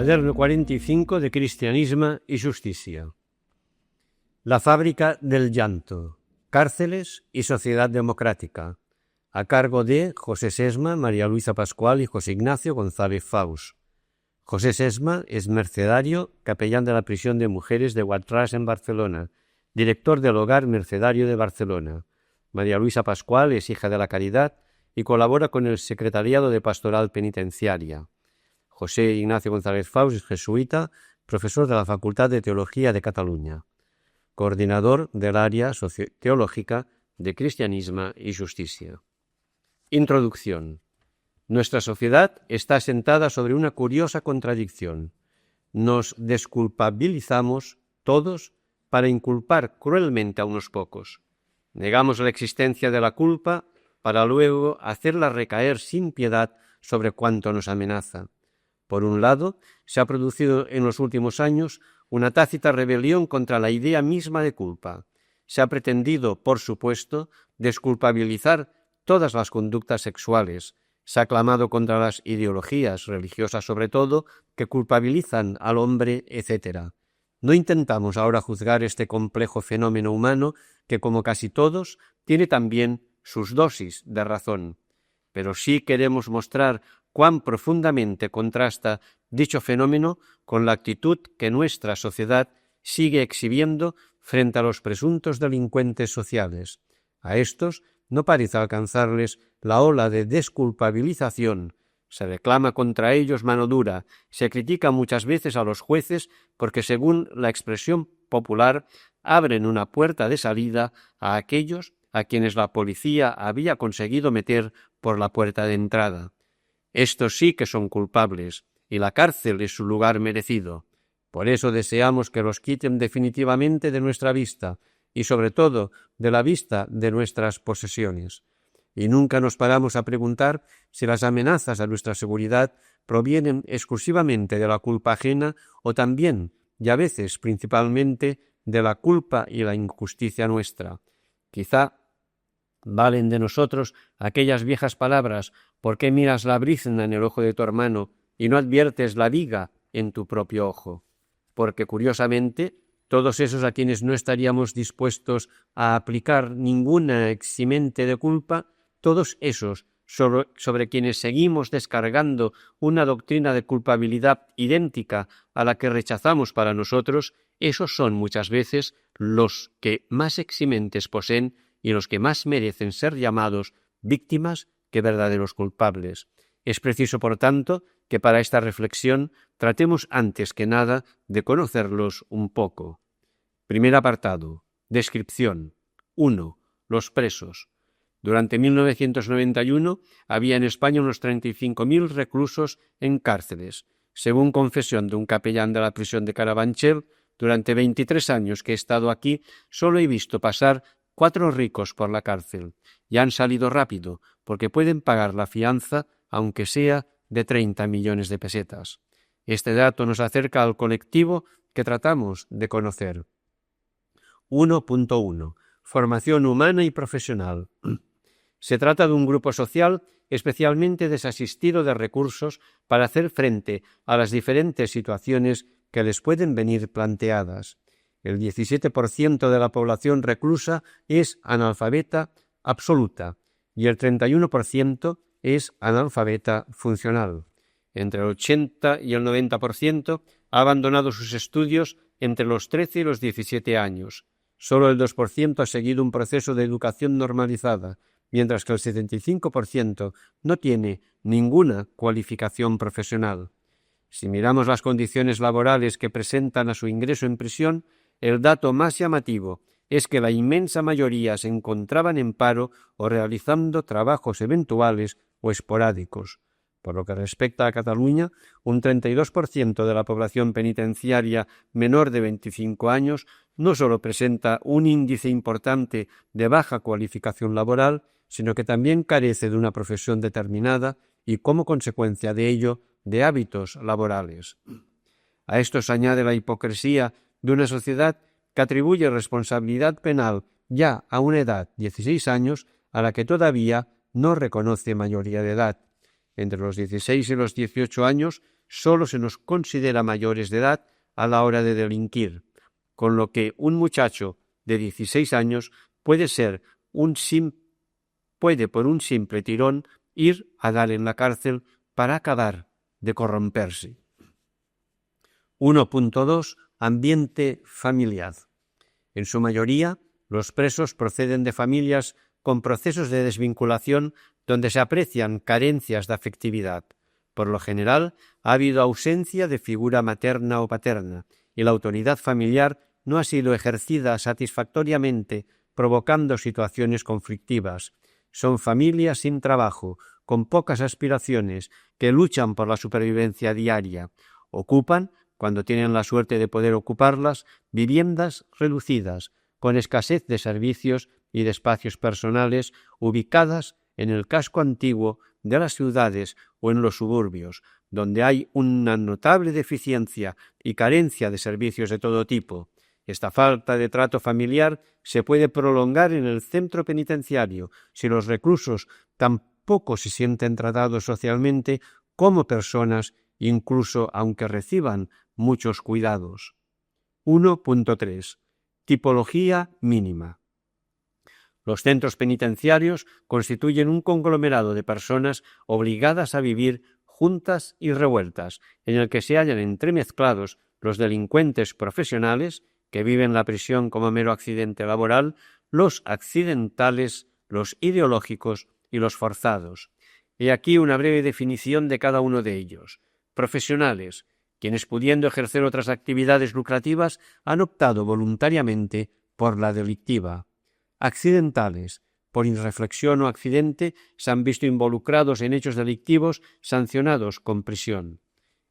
Quaderno 45 de Cristianisme y Justicia. La fábrica del llanto, cárceles y sociedad democrática, a cargo de José Sesma, María Luisa Pascual y José Ignacio González Faus. José Sesma es mercedario, capellán de la prisión de mujeres de Guatrás en Barcelona, director del Hogar Mercedario de Barcelona. María Luisa Pascual es hija de la Caridad y colabora con el Secretariado de Pastoral Penitenciaria. José Ignacio González Faus es jesuita, profesor de la Facultad de Teología de Cataluña, coordinador del área socioteológica de Cristianisme y Justicia. Introducción. Nuestra sociedad está asentada sobre una curiosa contradicción. Nos desculpabilizamos todos para inculpar cruelmente a unos pocos. Negamos la existencia de la culpa para luego hacerla recaer sin piedad sobre cuanto nos amenaza. Por un lado, se ha producido en los últimos años una tácita rebelión contra la idea misma de culpa. Se ha pretendido, por supuesto, desculpabilizar todas las conductas sexuales. Se ha clamado contra las ideologías, religiosas sobre todo, que culpabilizan al hombre, etc. No intentamos ahora juzgar este complejo fenómeno humano que, como casi todos, tiene también sus dosis de razón. Pero sí queremos mostrar cuán profundamente contrasta dicho fenómeno con la actitud que nuestra sociedad sigue exhibiendo frente a los presuntos delincuentes sociales. A estos no parece alcanzarles la ola de desculpabilización. Se reclama contra ellos mano dura, se critica muchas veces a los jueces porque, según la expresión popular, abren una puerta de salida a aquellos a quienes la policía había conseguido meter por la puerta de entrada. Estos sí que son culpables, y la cárcel es su lugar merecido. Por eso deseamos que los quiten definitivamente de nuestra vista, y sobre todo de la vista de nuestras posesiones. Y nunca nos paramos a preguntar si las amenazas a nuestra seguridad provienen exclusivamente de la culpa ajena o también, y a veces principalmente, de la culpa y la injusticia nuestra. Quizá valen de nosotros aquellas viejas palabras: ¿por qué miras la brizna en el ojo de tu hermano y no adviertes la viga en tu propio ojo? Porque, curiosamente, todos esos a quienes no estaríamos dispuestos a aplicar ninguna eximente de culpa, todos esos sobre quienes seguimos descargando una doctrina de culpabilidad idéntica a la que rechazamos para nosotros, esos son muchas veces los que más eximentes poseen y los que más merecen ser llamados víctimas que verdaderos culpables. Es preciso, por tanto, que para esta reflexión tratemos antes que nada de conocerlos un poco. Primer apartado. Descripción. 1. Los presos. Durante 1991 había en España unos 35.000 reclusos en cárceles. Según confesión de un capellán de la prisión de Carabanchel, durante 23 años que he estado aquí, solo he visto pasar 4 ricos por la cárcel, y han salido rápido, porque pueden pagar la fianza, aunque sea de 30 millones de pesetas. Este dato nos acerca al colectivo que tratamos de conocer. 1.1. Formación humana y profesional. Se trata de un grupo social especialmente desasistido de recursos para hacer frente a las diferentes situaciones que les pueden venir planteadas. El 17% de la población reclusa es analfabeta absoluta y el 31% es analfabeta funcional. Entre el 80 y el 90% ha abandonado sus estudios entre los 13 y los 17 años. Solo el 2% ha seguido un proceso de educación normalizada, mientras que el 75% no tiene ninguna cualificación profesional. Si miramos las condiciones laborales que presentan a su ingreso en prisión, el dato más llamativo es que la inmensa mayoría se encontraban en paro o realizando trabajos eventuales o esporádicos. Por lo que respecta a Cataluña, un 32% de la población penitenciaria menor de 25 años no solo presenta un índice importante de baja cualificación laboral, sino que también carece de una profesión determinada y, como consecuencia de ello, de hábitos laborales. A esto se añade la hipocresía de una sociedad que atribuye responsabilidad penal ya a una edad, 16 años, a la que todavía no reconoce mayoría de edad. Entre los 16 y los 18 años solo se nos considera mayores de edad a la hora de delinquir, con lo que un muchacho de 16 años puede por un simple tirón ir a dar en la cárcel para acabar de corromperse. 1.2. Ambiente familiar. En su mayoría, los presos proceden de familias con procesos de desvinculación donde se aprecian carencias de afectividad. Por lo general, ha habido ausencia de figura materna o paterna, y la autoridad familiar no ha sido ejercida satisfactoriamente, provocando situaciones conflictivas. Son familias sin trabajo, con pocas aspiraciones, que luchan por la supervivencia diaria. Ocupan, cuando tienen la suerte de poder ocuparlas, viviendas reducidas, con escasez de servicios y de espacios personales, ubicadas en el casco antiguo de las ciudades o en los suburbios, donde hay una notable deficiencia y carencia de servicios de todo tipo. Esta falta de trato familiar se puede prolongar en el centro penitenciario si los reclusos tampoco se sienten tratados socialmente como personas, incluso aunque reciban muchos cuidados. 1.3. Tipología mínima. Los centros penitenciarios constituyen un conglomerado de personas obligadas a vivir juntas y revueltas, en el que se hallan entremezclados los delincuentes profesionales, que viven la prisión como mero accidente laboral, los accidentales, los ideológicos y los forzados. He aquí una breve definición de cada uno de ellos. Profesionales, quienes pudiendo ejercer otras actividades lucrativas han optado voluntariamente por la delictiva. Accidentales, por irreflexión o accidente, se han visto involucrados en hechos delictivos sancionados con prisión.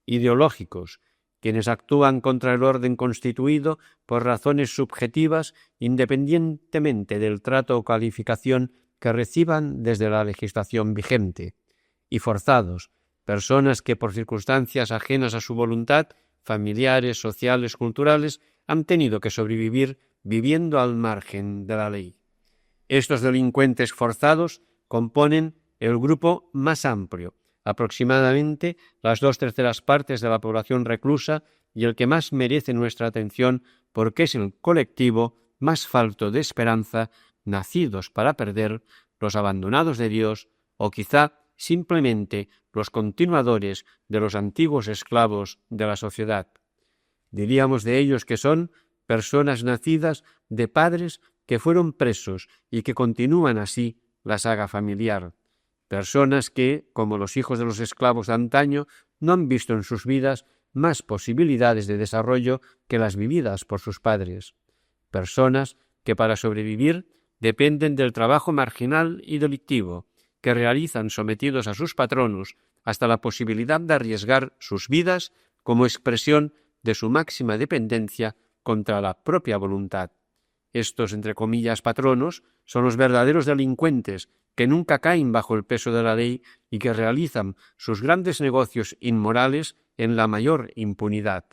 Ideológicos, quienes actúan contra el orden constituido por razones subjetivas independientemente del trato o calificación que reciban desde la legislación vigente. Y forzados, personas que por circunstancias ajenas a su voluntad, familiares, sociales, culturales, han tenido que sobrevivir viviendo al margen de la ley. Estos delincuentes forzados componen el grupo más amplio, aproximadamente las 2/3 partes de la población reclusa, y el que más merece nuestra atención porque es el colectivo más falto de esperanza, nacidos para perder, los abandonados de Dios, o quizá simplemente los continuadores de los antiguos esclavos de la sociedad. Diríamos de ellos que son personas nacidas de padres que fueron presos y que continúan así la saga familiar. Personas que, como los hijos de los esclavos de antaño, no han visto en sus vidas más posibilidades de desarrollo que las vividas por sus padres. Personas que para sobrevivir dependen del trabajo marginal y delictivo, que realizan sometidos a sus patronos hasta la posibilidad de arriesgar sus vidas como expresión de su máxima dependencia contra la propia voluntad. Estos, entre comillas, patronos, son los verdaderos delincuentes que nunca caen bajo el peso de la ley y que realizan sus grandes negocios inmorales en la mayor impunidad.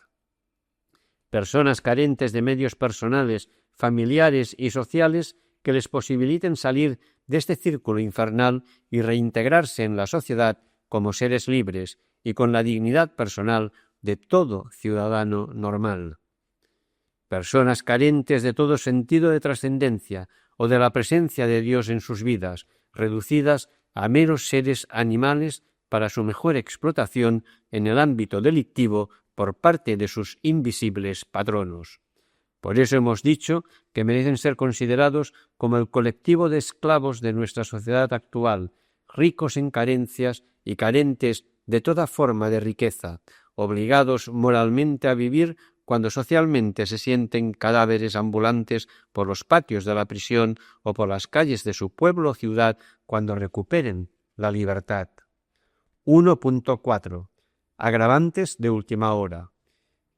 Personas carentes de medios personales, familiares y sociales que les posibiliten salir de este círculo infernal y reintegrarse en la sociedad como seres libres y con la dignidad personal de todo ciudadano normal. Personas carentes de todo sentido de trascendencia o de la presencia de Dios en sus vidas, reducidas a meros seres animales para su mejor explotación en el ámbito delictivo por parte de sus invisibles patronos. Por eso hemos dicho que merecen ser considerados como el colectivo de esclavos de nuestra sociedad actual, ricos en carencias y carentes de toda forma de riqueza, obligados moralmente a vivir cuando socialmente se sienten cadáveres ambulantes por los patios de la prisión o por las calles de su pueblo o ciudad cuando recuperen la libertad. 1.4. Agravantes de última hora.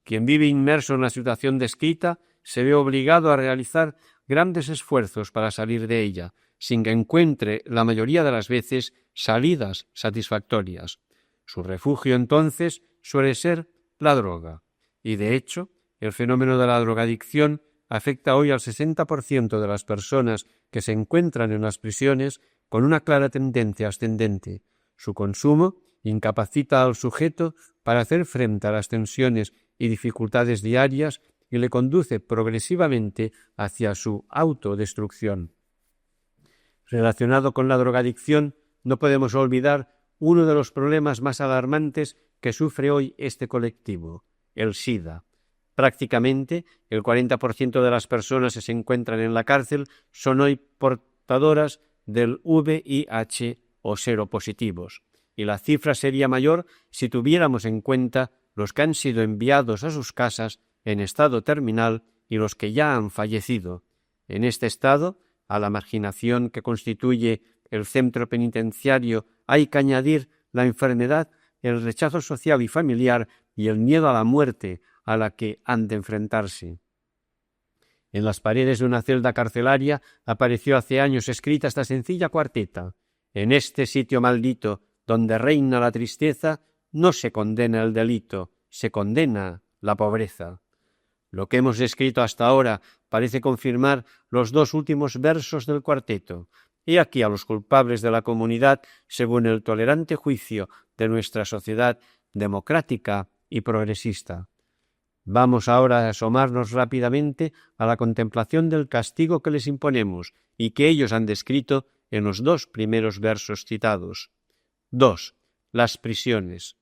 Quien vive inmerso en la situación descrita se ve obligado a realizar grandes esfuerzos para salir de ella, sin que encuentre la mayoría de las veces salidas satisfactorias. Su refugio entonces suele ser la droga. Y de hecho, el fenómeno de la drogadicción afecta hoy al 60% de las personas que se encuentran en las prisiones con una clara tendencia ascendente. Su consumo incapacita al sujeto para hacer frente a las tensiones y dificultades diarias y le conduce progresivamente hacia su autodestrucción. Relacionado con la drogadicción, no podemos olvidar uno de los problemas más alarmantes que sufre hoy este colectivo, el SIDA. Prácticamente el 40% de las personas que se encuentran en la cárcel son hoy portadoras del VIH o seropositivos, y la cifra sería mayor si tuviéramos en cuenta los que han sido enviados a sus casas en estado terminal y los que ya han fallecido. En este estado, a la marginación que constituye el centro penitenciario hay que añadir la enfermedad, el rechazo social y familiar y el miedo a la muerte a la que han de enfrentarse. En las paredes de una celda carcelaria apareció hace años escrita esta sencilla cuarteta: en este sitio maldito donde reina la tristeza, no se condena el delito, se condena la pobreza. Lo que hemos escrito hasta ahora parece confirmar los dos últimos versos del cuarteto. He aquí a los culpables de la comunidad según el tolerante juicio de nuestra sociedad democrática y progresista. Vamos ahora a asomarnos rápidamente a la contemplación del castigo que les imponemos y que ellos han descrito en los dos primeros versos citados. 2. Las prisiones.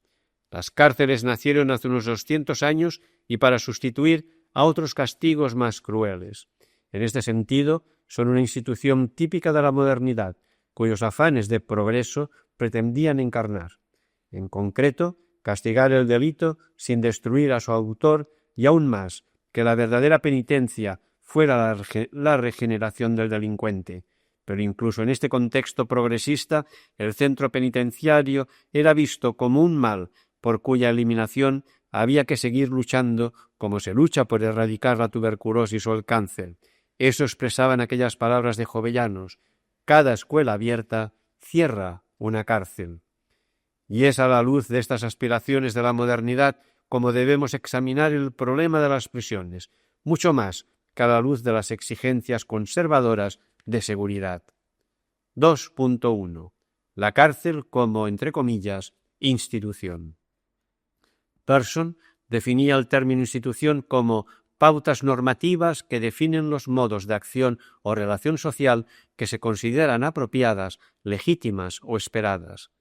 Las cárceles nacieron hace unos 200 años y para sustituir a otros castigos más crueles. En este sentido, son una institución típica de la modernidad, cuyos afanes de progreso pretendían encarnar. En concreto, castigar el delito sin destruir a su autor y aún más, que la verdadera penitencia fuera la regeneración del delincuente. Pero incluso en este contexto progresista, el centro penitenciario era visto como un mal por cuya eliminación había que seguir luchando como se lucha por erradicar la tuberculosis o el cáncer. Eso expresaban aquellas palabras de Jovellanos: cada escuela abierta cierra una cárcel. Y es a la luz de estas aspiraciones de la modernidad como debemos examinar el problema de las prisiones, mucho más que a la luz de las exigencias conservadoras de seguridad. 2.1. La cárcel como, entre comillas, institución. Persson definía el término institución como pautas normativas que definen los modos de acción o relación social que se consideran apropiadas, legítimas o esperadas.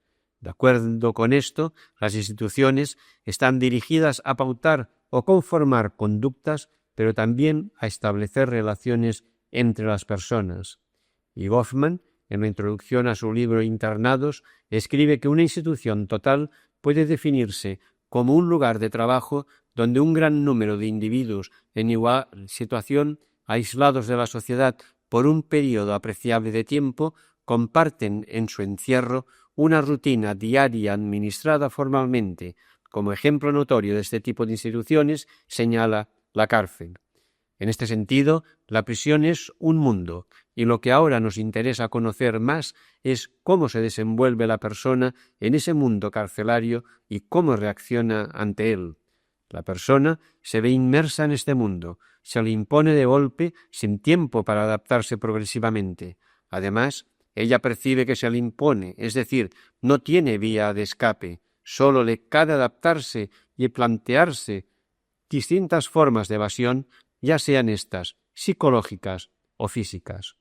De acuerdo con esto, las instituciones están dirigidas a pautar o conformar conductas, pero también a establecer relaciones entre las personas. Y Goffman, en la introducción a su libro Internados, escribe que una institución total puede definirse como un lugar de trabajo donde un gran número de individuos en igual situación, aislados de la sociedad por un periodo apreciable de tiempo, comparten en su encierro una rutina diaria administrada formalmente. Como ejemplo notorio de este tipo de instituciones señala la cárcel. En este sentido, la prisión es un mundo, y lo que ahora nos interesa conocer más es cómo se desenvuelve la persona en ese mundo carcelario y cómo reacciona ante él. La persona se ve inmersa en este mundo, se le impone de golpe sin tiempo para adaptarse progresivamente. Además, ella percibe que se le impone, es decir, no tiene vía de escape, solo le cabe adaptarse y plantearse distintas formas de evasión, ya sean estas psicológicas o físicas.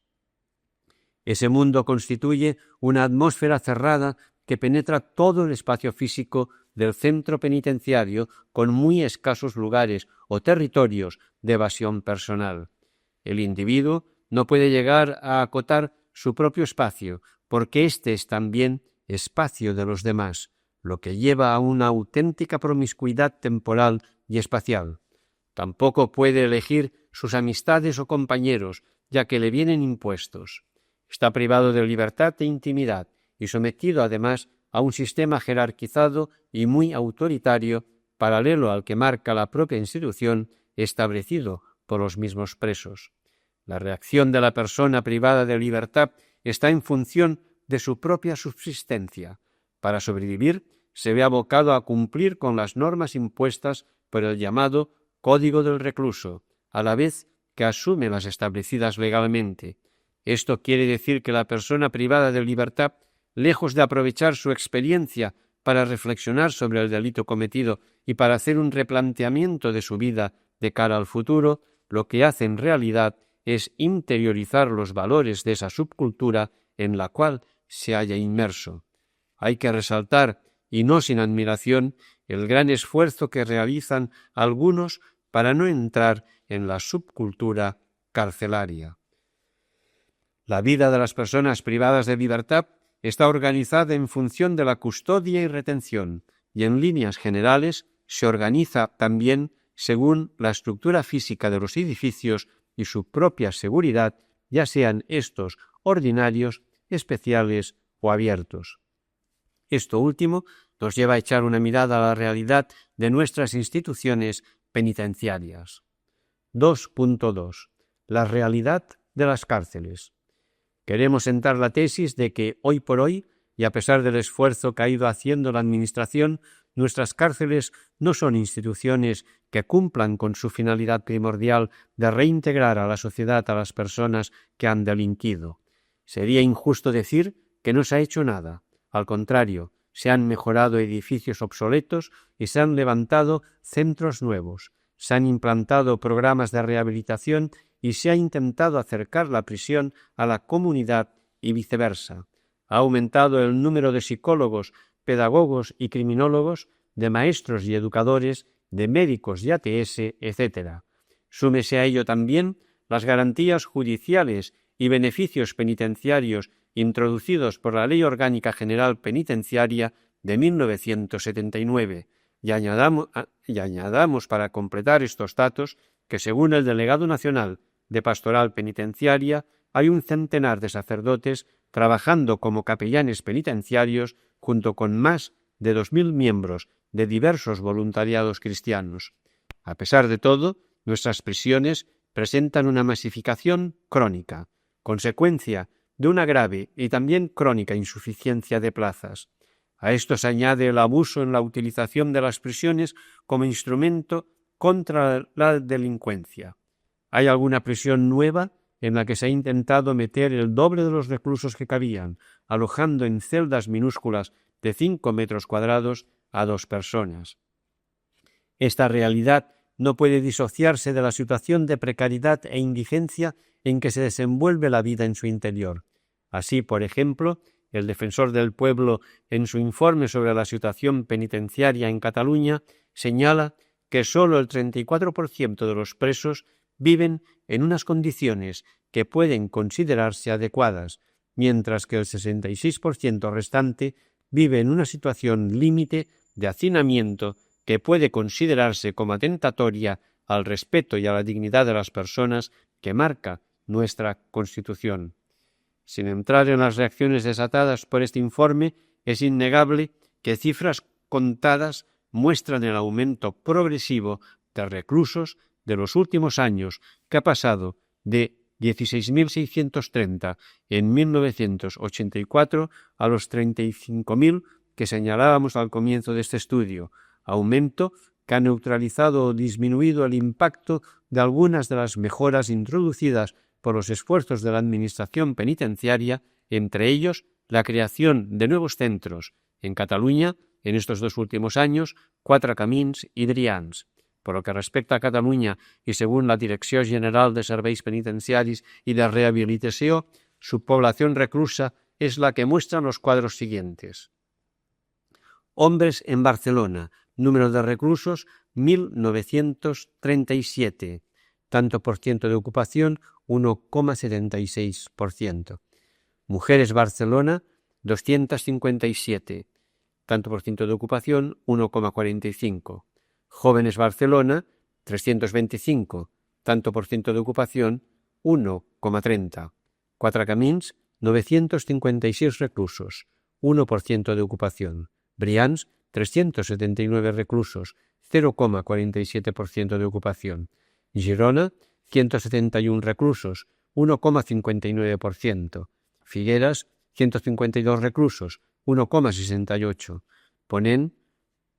Ese mundo constituye una atmósfera cerrada que penetra todo el espacio físico del centro penitenciario con muy escasos lugares o territorios de evasión personal. El individuo no puede llegar a acotar su propio espacio, porque éste es también espacio de los demás, lo que lleva a una auténtica promiscuidad temporal y espacial. Tampoco puede elegir sus amistades o compañeros, ya que le vienen impuestos. Está privado de libertad e intimidad y sometido además a un sistema jerarquizado y muy autoritario, paralelo al que marca la propia institución establecido por los mismos presos. La reacción de la persona privada de libertad está en función de su propia subsistencia. Para sobrevivir, se ve abocado a cumplir con las normas impuestas por el llamado Código del Recluso, a la vez que asume las establecidas legalmente. Esto quiere decir que la persona privada de libertad, lejos de aprovechar su experiencia para reflexionar sobre el delito cometido y para hacer un replanteamiento de su vida de cara al futuro, lo que hace en realidad es interiorizar los valores de esa subcultura en la cual se halla inmerso. Hay que resaltar, y no sin admiración, el gran esfuerzo que realizan algunos para no entrar en la subcultura carcelaria. La vida de las personas privadas de libertad está organizada en función de la custodia y retención, y en líneas generales se organiza también según la estructura física de los edificios y su propia seguridad, ya sean estos ordinarios, especiales o abiertos. Esto último nos lleva a echar una mirada a la realidad de nuestras instituciones penitenciarias. 2.2. La realidad de las cárceles. Queremos sentar la tesis de que hoy por hoy, y a pesar del esfuerzo que ha ido haciendo la Administración, nuestras cárceles no son instituciones que cumplan con su finalidad primordial de reintegrar a la sociedad a las personas que han delinquido. Sería injusto decir que no se ha hecho nada. Al contrario, se han mejorado edificios obsoletos y se han levantado centros nuevos. Se han implantado programas de rehabilitación y se ha intentado acercar la prisión a la comunidad y viceversa. Ha aumentado el número de psicólogos, pedagogos y criminólogos, de maestros y educadores, de médicos y ATS, etc. Súmese a ello también las garantías judiciales y beneficios penitenciarios introducidos por la Ley Orgánica General Penitenciaria de 1979, y añadamos para completar estos datos que, según el Delegado Nacional de Pastoral Penitenciaria, hay un centenar de sacerdotes trabajando como capellanes penitenciarios junto con más de 2.000 miembros de diversos voluntariados cristianos. A pesar de todo, nuestras prisiones presentan una masificación crónica, consecuencia de una grave y también crónica insuficiencia de plazas. A esto se añade el abuso en la utilización de las prisiones como instrumento contra la delincuencia. Hay alguna prisión nueva en la que se ha intentado meter el doble de los reclusos que cabían, alojando en celdas minúsculas de 5 metros cuadrados a 2 personas. Esta realidad no puede disociarse de la situación de precariedad e indigencia en que se desenvuelve la vida en su interior. Así, por ejemplo, el Defensor del Pueblo, en su informe sobre la situación penitenciaria en Cataluña, señala que solo el 34% de los presos viven en unas condiciones que pueden considerarse adecuadas, mientras que el 66% restante vive en una situación límite de hacinamiento que puede considerarse como atentatoria al respeto y a la dignidad de las personas que marca nuestra Constitución. Sin entrar en las reacciones desatadas por este informe, es innegable que cifras contadas muestran el aumento progresivo de reclusos de los últimos años, que ha pasado de 16.630 en 1984 a los 35.000 que señalábamos al comienzo de este estudio, aumento que ha neutralizado o disminuido el impacto de algunas de las mejoras introducidas por los esfuerzos de la Administración penitenciaria, entre ellos la creación de nuevos centros en Cataluña en estos 2 últimos años, 4 Camins y Drians. Por lo que respecta a Catalunya i según la Direcció General de Serveis Penitenciaris y de Rehabilitació, su población reclusa es la que muestran los cuadros siguientes. Hombres en Barcelona, número de reclusos 1.937, tanto por ciento de ocupación 1,76%. Mujeres Barcelona 257, tanto por ciento de ocupación 1,45%. Jóvenes Barcelona 325, tanto por ciento de ocupación 1,30. 4 Camins 956 reclusos, 1% de ocupación. Brians 379 reclusos, 0,47% de ocupación. Girona 171 reclusos, 1,59%. Figueras 152 reclusos, 1,68%.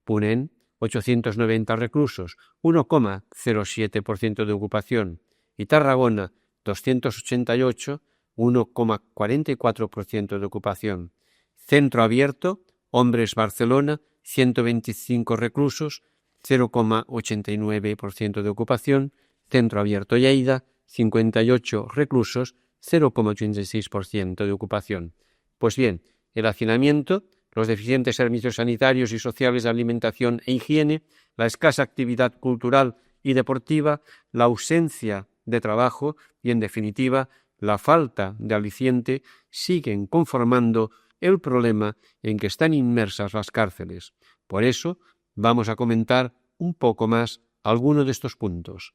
Ponent 890 reclusos, 1,07% de ocupación, y Tarragona 288, 1,44% de ocupación. Centro abierto Hombres Barcelona, 125 reclusos, 0,89% de ocupación. Centro Abierto Lleida, 58 reclusos, 0,86% de ocupación. Pues bien, el hacinamiento, los deficientes servicios sanitarios y sociales de alimentación e higiene, la escasa actividad cultural y deportiva, la ausencia de trabajo y, en definitiva, la falta de aliciente siguen conformando el problema en que están inmersas las cárceles. Por eso, vamos a comentar un poco más algunos de estos puntos.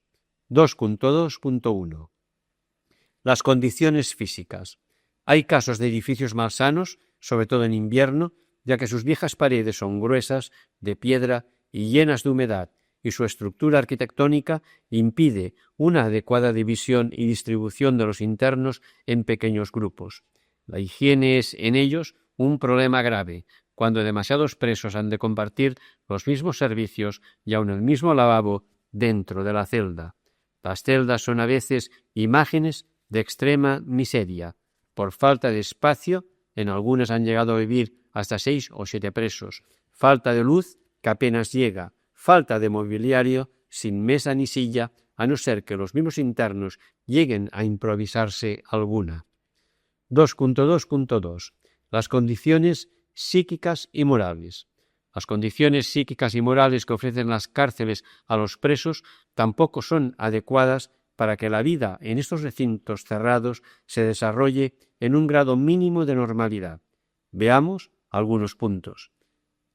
2.2.1. Las condiciones físicas. Hay casos de edificios malsanos, sobre todo en invierno, ya que sus viejas paredes son gruesas, de piedra y llenas de humedad, y su estructura arquitectónica impide una adecuada división y distribución de los internos en pequeños grupos. La higiene es en ellos un problema grave, cuando demasiados presos han de compartir los mismos servicios y aun el mismo lavabo dentro de la celda. Las celdas son a veces imágenes de extrema miseria. Por falta de espacio, en algunas han llegado a vivir hasta 6 o 7 presos. Falta de luz, que apenas llega. Falta de mobiliario, sin mesa ni silla, a no ser que los mismos internos lleguen a improvisarse alguna. 2.2.2. Las condiciones psíquicas y morales. Las condiciones psíquicas y morales que ofrecen las cárceles a los presos tampoco son adecuadas para que la vida en estos recintos cerrados se desarrolle en un grado mínimo de normalidad. Veamos algunos puntos.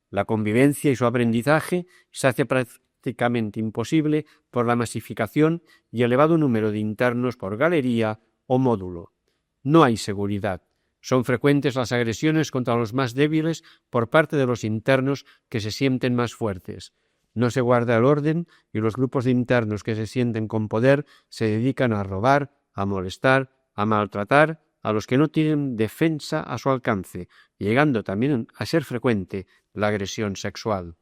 La convivencia y su aprendizaje se hace prácticamente imposible por la masificación y elevado número de internos por galería o módulo. No hay seguridad. Son frecuentes las agresiones contra los más débiles por parte de los internos que se sienten más fuertes. No se guarda el orden y los grupos de internos que se sienten con poder se dedican a robar, a molestar, a maltratar a los que no tienen defensa a su alcance, llegando también a ser frecuente la agresión sexual.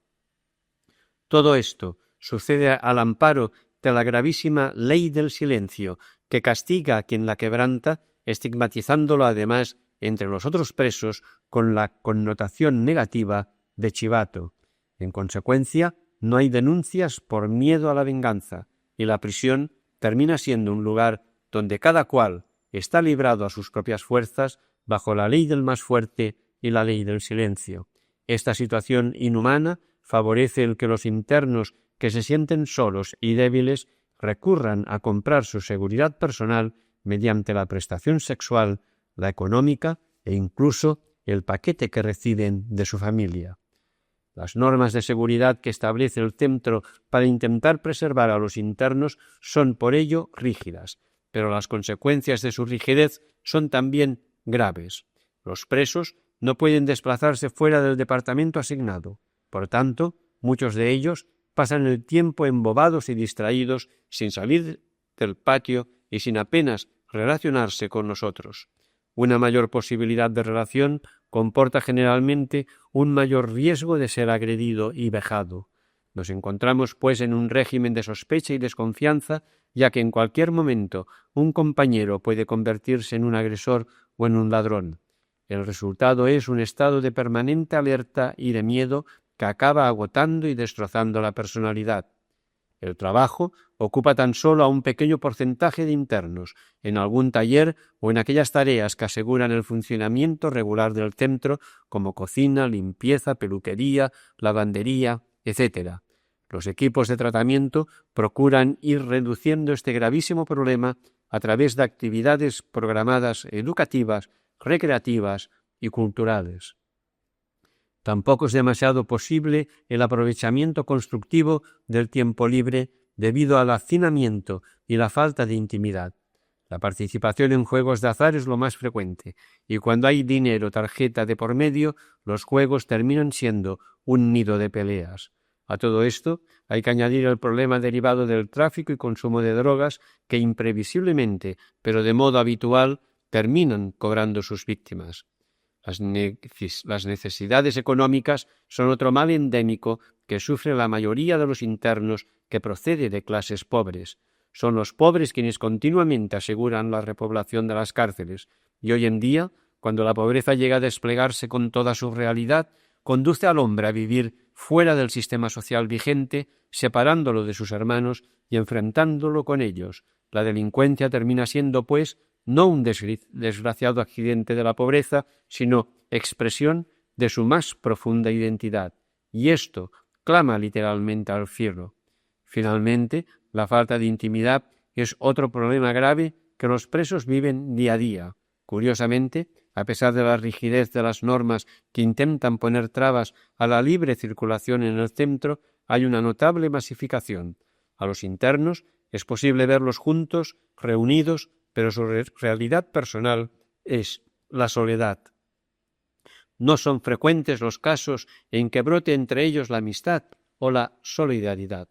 Todo esto sucede al amparo de la gravísima ley del silencio, que castiga a quien la quebranta, estigmatizándolo además entre los otros presos con la connotación negativa de chivato. En consecuencia, no hay denuncias por miedo a la venganza, y la prisión termina siendo un lugar donde cada cual está librado a sus propias fuerzas bajo la ley del más fuerte y la ley del silencio. Esta situación inhumana favorece el que los internos que se sienten solos y débiles recurran a comprar su seguridad personal mediante la prestación sexual, la económica e incluso el paquete que reciben de su familia. Las normas de seguridad que establece el centro para intentar preservar a los internos son por ello rígidas, pero las consecuencias de su rigidez son también graves. Los presos no pueden desplazarse fuera del departamento asignado. Por tanto, muchos de ellos pasan el tiempo embobados y distraídos sin salir del patio y sin apenas relacionarse con nosotros. Una mayor posibilidad de relación comporta generalmente un mayor riesgo de ser agredido y vejado. Nos encontramos, pues, en un régimen de sospecha y desconfianza, ya que en cualquier momento un compañero puede convertirse en un agresor o en un ladrón. El resultado es un estado de permanente alerta y de miedo que acaba agotando y destrozando la personalidad. El trabajo ocupa tan solo a un pequeño porcentaje de internos, en algún taller o en aquellas tareas que aseguran el funcionamiento regular del centro, como cocina, limpieza, peluquería, lavandería, etc. Los equipos de tratamiento procuran ir reduciendo este gravísimo problema a través de actividades programadas educativas, recreativas y culturales. Tampoco es demasiado posible el aprovechamiento constructivo del tiempo libre debido al hacinamiento y la falta de intimidad. La participación en juegos de azar es lo más frecuente, y cuando hay dinero o tarjeta de por medio, los juegos terminan siendo un nido de peleas. A todo esto hay que añadir el problema derivado del tráfico y consumo de drogas que imprevisiblemente, pero de modo habitual, terminan cobrando sus víctimas. Las necesidades económicas son otro mal endémico que sufre la mayoría de los internos que procede de clases pobres. Son los pobres quienes continuamente aseguran la repoblación de las cárceles, y hoy en día, cuando la pobreza llega a desplegarse con toda su realidad, conduce al hombre a vivir fuera del sistema social vigente, separándolo de sus hermanos y enfrentándolo con ellos. La delincuencia termina siendo, pues, no un desgraciado accidente de la pobreza, sino expresión de su más profunda identidad. Y esto clama literalmente al cielo. Finalmente, la falta de intimidad es otro problema grave que los presos viven día a día. Curiosamente, a pesar de la rigidez de las normas que intentan poner trabas a la libre circulación en el centro, hay una notable masificación. A los internos es posible verlos juntos, reunidos, pero su realidad personal es la soledad. No son frecuentes los casos en que brote entre ellos la amistad o la solidaridad.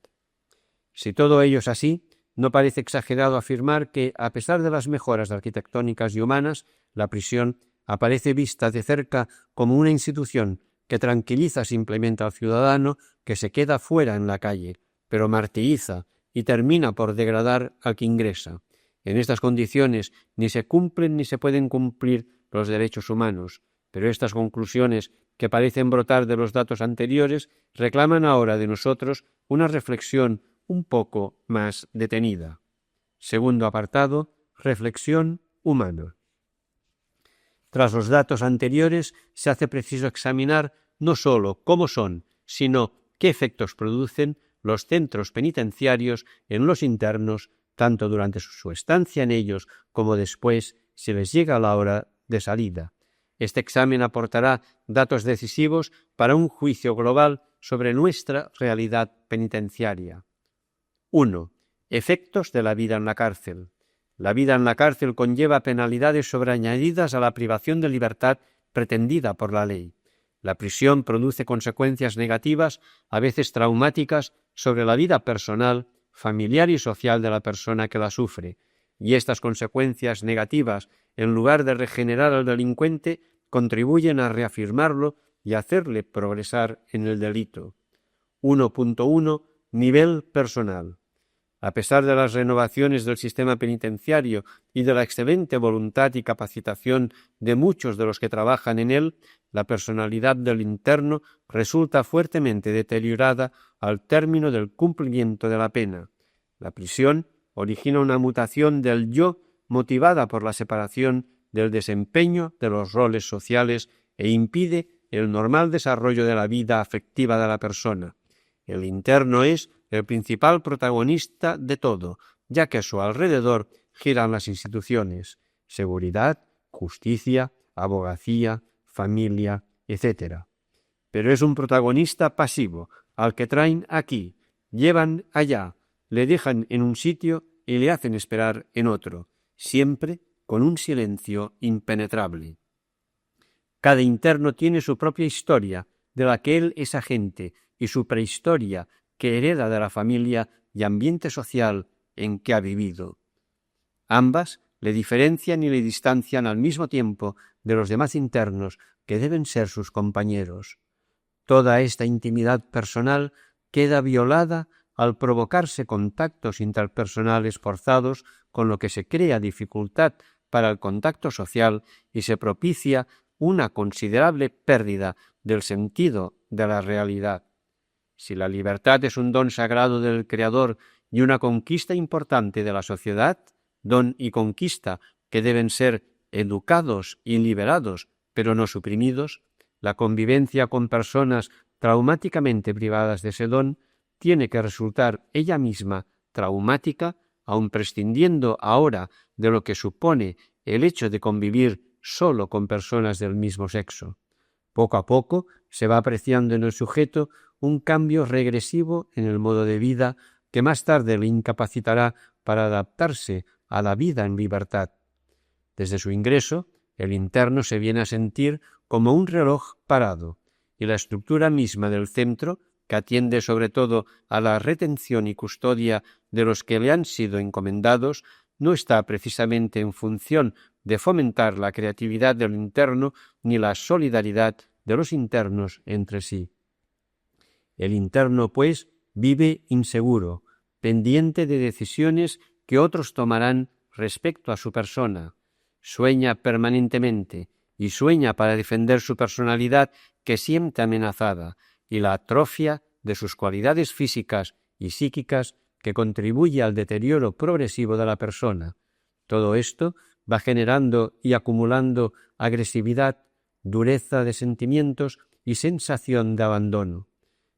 Si todo ello es así, no parece exagerado afirmar que, a pesar de las mejoras arquitectónicas y humanas, la prisión aparece vista de cerca como una institución que tranquiliza simplemente al ciudadano que se queda fuera en la calle, pero martiriza y termina por degradar al que ingresa. En estas condiciones ni se cumplen ni se pueden cumplir los derechos humanos, pero estas conclusiones que parecen brotar de los datos anteriores reclaman ahora de nosotros una reflexión un poco más detenida. Segundo apartado, reflexión humana. Tras los datos anteriores, se hace preciso examinar no sólo cómo son, sino qué efectos producen los centros penitenciarios en los internos, tanto durante su estancia en ellos como después, si les llega la hora de salida. Este examen aportará datos decisivos para un juicio global sobre nuestra realidad penitenciaria. 1. Efectos de la vida en la cárcel. La vida en la cárcel conlleva penalidades sobreañadidas a la privación de libertad pretendida por la ley. La prisión produce consecuencias negativas, a veces traumáticas, sobre la vida personal, familiar y social de la persona que la sufre, y estas consecuencias negativas, en lugar de regenerar al delincuente, contribuyen a reafirmarlo y a hacerle progresar en el delito. 1.1. Nivel personal. A pesar de las renovaciones del sistema penitenciario y de la excelente voluntad y capacitación de muchos de los que trabajan en él, la personalidad del interno resulta fuertemente deteriorada al término del cumplimiento de la pena. La prisión origina una mutación del yo motivada por la separación del desempeño de los roles sociales e impide el normal desarrollo de la vida afectiva de la persona. El interno es el principal protagonista de todo, ya que a su alrededor giran las instituciones: seguridad, justicia, abogacía, familia, etc. Pero es un protagonista pasivo, al que traen aquí, llevan allá, le dejan en un sitio y le hacen esperar en otro, siempre con un silencio impenetrable. Cada interno tiene su propia historia, de la que él es agente, y su prehistoria, que hereda de la familia y ambiente social en que ha vivido. Ambas le diferencian y le distancian al mismo tiempo de los demás internos que deben ser sus compañeros. Toda esta intimidad personal queda violada al provocarse contactos interpersonales forzados, con lo que se crea dificultad para el contacto social y se propicia una considerable pérdida del sentido de la realidad. Si la libertad es un don sagrado del Creador y una conquista importante de la sociedad, don y conquista que deben ser educados y liberados, pero no suprimidos, la convivencia con personas traumáticamente privadas de ese don tiene que resultar ella misma traumática, aun prescindiendo ahora de lo que supone el hecho de convivir solo con personas del mismo sexo. Poco a poco se va apreciando en el sujeto un cambio regresivo en el modo de vida que más tarde le incapacitará para adaptarse a la vida en libertad. Desde su ingreso, el interno se viene a sentir como un reloj parado, y la estructura misma del centro, que atiende sobre todo a la retención y custodia de los que le han sido encomendados, no está precisamente en función de fomentar la creatividad del interno ni la solidaridad de los internos entre sí. El interno, pues, vive inseguro, pendiente de decisiones que otros tomarán respecto a su persona, sueña permanentemente y sueña para defender su personalidad que siente amenazada y la atrofia de sus cualidades físicas y psíquicas que contribuye al deterioro progresivo de la persona. Todo esto va generando y acumulando agresividad, dureza de sentimientos y sensación de abandono.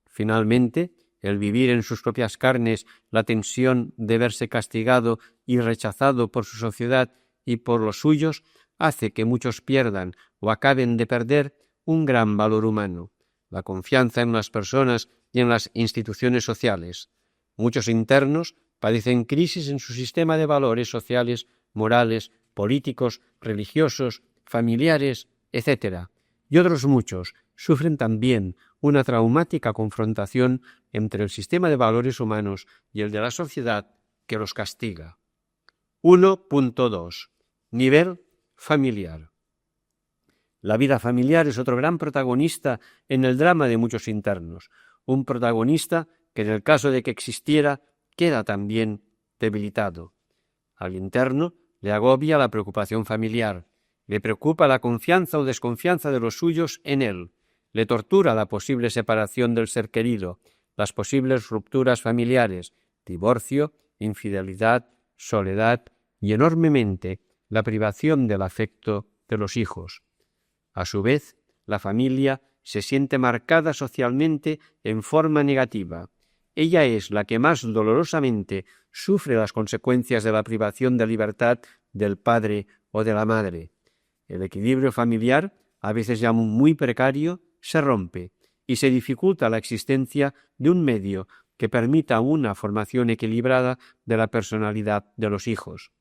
Finalmente, el vivir en sus propias carnes la tensión de verse castigado y rechazado por su sociedad y por los suyos hace que muchos pierdan o acaben de perder un gran valor humano, la confianza en las personas y en las instituciones sociales. Muchos internos padecen crisis en su sistema de valores sociales, morales, políticos, religiosos, familiares, etc. Y otros muchos sufren también una traumática confrontación entre el sistema de valores humanos y el de la sociedad que los castiga. 1.2. Nivel familiar. La vida familiar es otro gran protagonista en el drama de muchos internos, un protagonista que en el caso de que existiera queda también debilitado. Al interno le agobia la preocupación familiar, le preocupa la confianza o desconfianza de los suyos en él, le tortura la posible separación del ser querido, las posibles rupturas familiares, divorcio, infidelidad, soledad y enormemente la privación del afecto de los hijos. A su vez, la familia se siente marcada socialmente en forma negativa. Ella es la que más dolorosamente sufre las consecuencias de la privación de libertad del padre o de la madre. El equilibrio familiar, a veces ya muy precario, se rompe y se dificulta la existencia de un medio que permita una formación equilibrada de la personalidad de los hijos.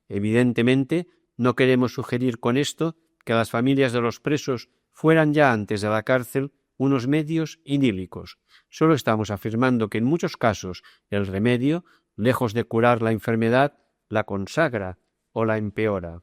Evidentemente, no queremos sugerir con esto que las familias de los presos fueran ya antes de la cárcel unos medios idílicos. Solo estamos afirmando que en muchos casos el remedio, lejos de curar la enfermedad, la consagra o la empeora.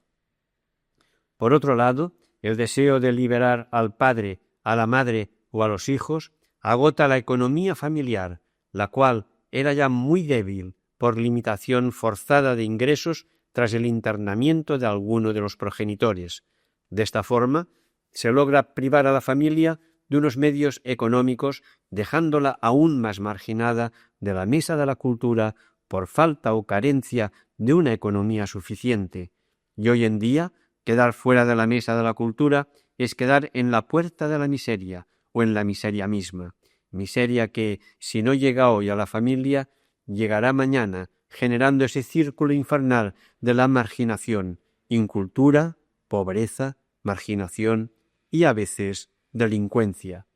Por otro lado, el deseo de liberar al padre, a la madre o a los hijos agota la economía familiar, la cual era ya muy débil por limitación forzada de ingresos tras el internamiento de alguno de los progenitores. De esta forma, se logra privar a la familia de unos medios económicos, dejándola aún más marginada de la mesa de la cultura por falta o carencia de una economía suficiente. Y hoy en día, quedar fuera de la mesa de la cultura es quedar en la puerta de la miseria o en la miseria misma. Miseria que, si no llega hoy a la familia, llegará mañana, generando ese círculo infernal de la marginación, incultura, pobreza, marginación y a veces delincuencia.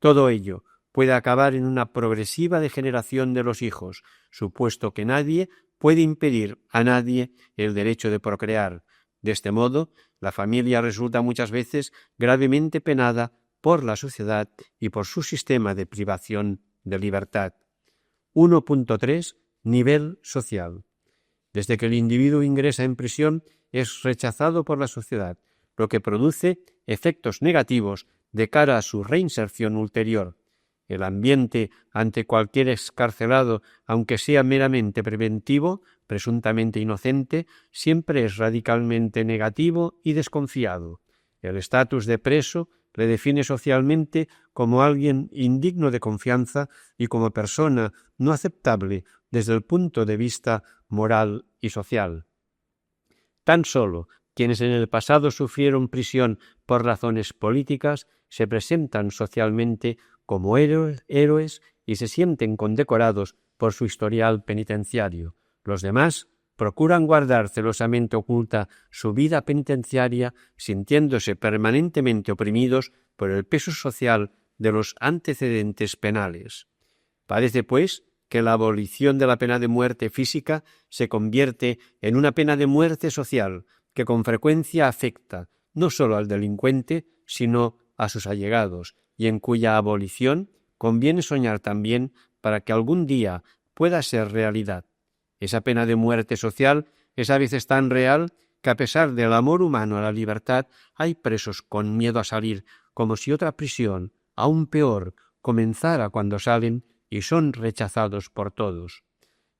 Todo ello puede acabar en una progresiva degeneración de los hijos, supuesto que nadie puede impedir a nadie el derecho de procrear. De este modo, la familia resulta muchas veces gravemente penada por la sociedad y por su sistema de privación de libertad. 1.3. Nivel social. Desde que el individuo ingresa en prisión, es rechazado por la sociedad, lo que produce efectos negativos de cara a su reinserción ulterior. El ambiente ante cualquier excarcelado, aunque sea meramente preventivo, presuntamente inocente, siempre es radicalmente negativo y desconfiado. El estatus de preso le define socialmente como alguien indigno de confianza y como persona no aceptable desde el punto de vista moral y social. Tan solo quienes en el pasado sufrieron prisión por razones políticas se presentan socialmente como héroes y se sienten condecorados por su historial penitenciario. Los demás procuran guardar celosamente oculta su vida penitenciaria, sintiéndose permanentemente oprimidos por el peso social de los antecedentes penales. Parece, pues, que la abolición de la pena de muerte física se convierte en una pena de muerte social, que con frecuencia afecta no solo al delincuente, sino a sus allegados, y en cuya abolición conviene soñar también para que algún día pueda ser realidad. Esa pena de muerte social es a veces tan real que a pesar del amor humano a la libertad hay presos con miedo a salir, como si otra prisión, aún peor, comenzara cuando salen y son rechazados por todos.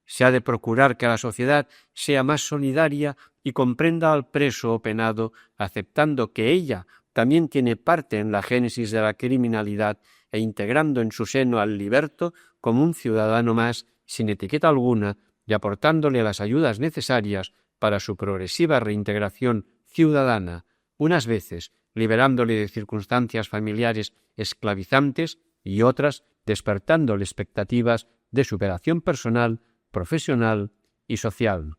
Se ha de procurar que la sociedad sea más solidaria y comprenda al preso o penado, aceptando que ella también tiene parte en la génesis de la criminalidad e integrando en su seno al liberto como un ciudadano más, sin etiqueta alguna, y aportándole las ayudas necesarias para su progresiva reintegración ciudadana, unas veces liberándole de circunstancias familiares esclavizantes y otras despertándole expectativas de superación personal, profesional y social.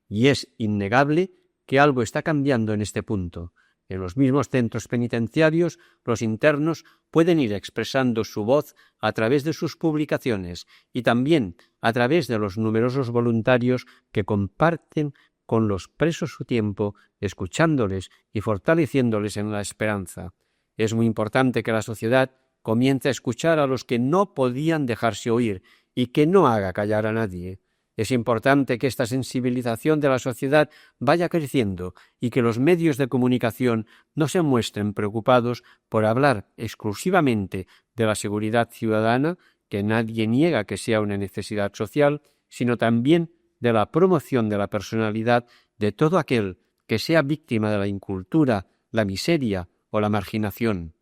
Y es innegable que algo está cambiando en este punto. En los mismos centros penitenciarios, los internos pueden ir expresando su voz a través de sus publicaciones y también a través de los numerosos voluntarios que comparten con los presos su tiempo, escuchándoles y fortaleciéndoles en la esperanza. Es muy importante que la sociedad comience a escuchar a los que no podían dejarse oír y que no haga callar a nadie. Es importante que esta sensibilización de la sociedad vaya creciendo y que los medios de comunicación no se muestren preocupados por hablar exclusivamente de la seguridad ciudadana, que nadie niega que sea una necesidad social, sino también de la promoción de la personalidad de todo aquel que sea víctima de la incultura, la miseria o la marginación.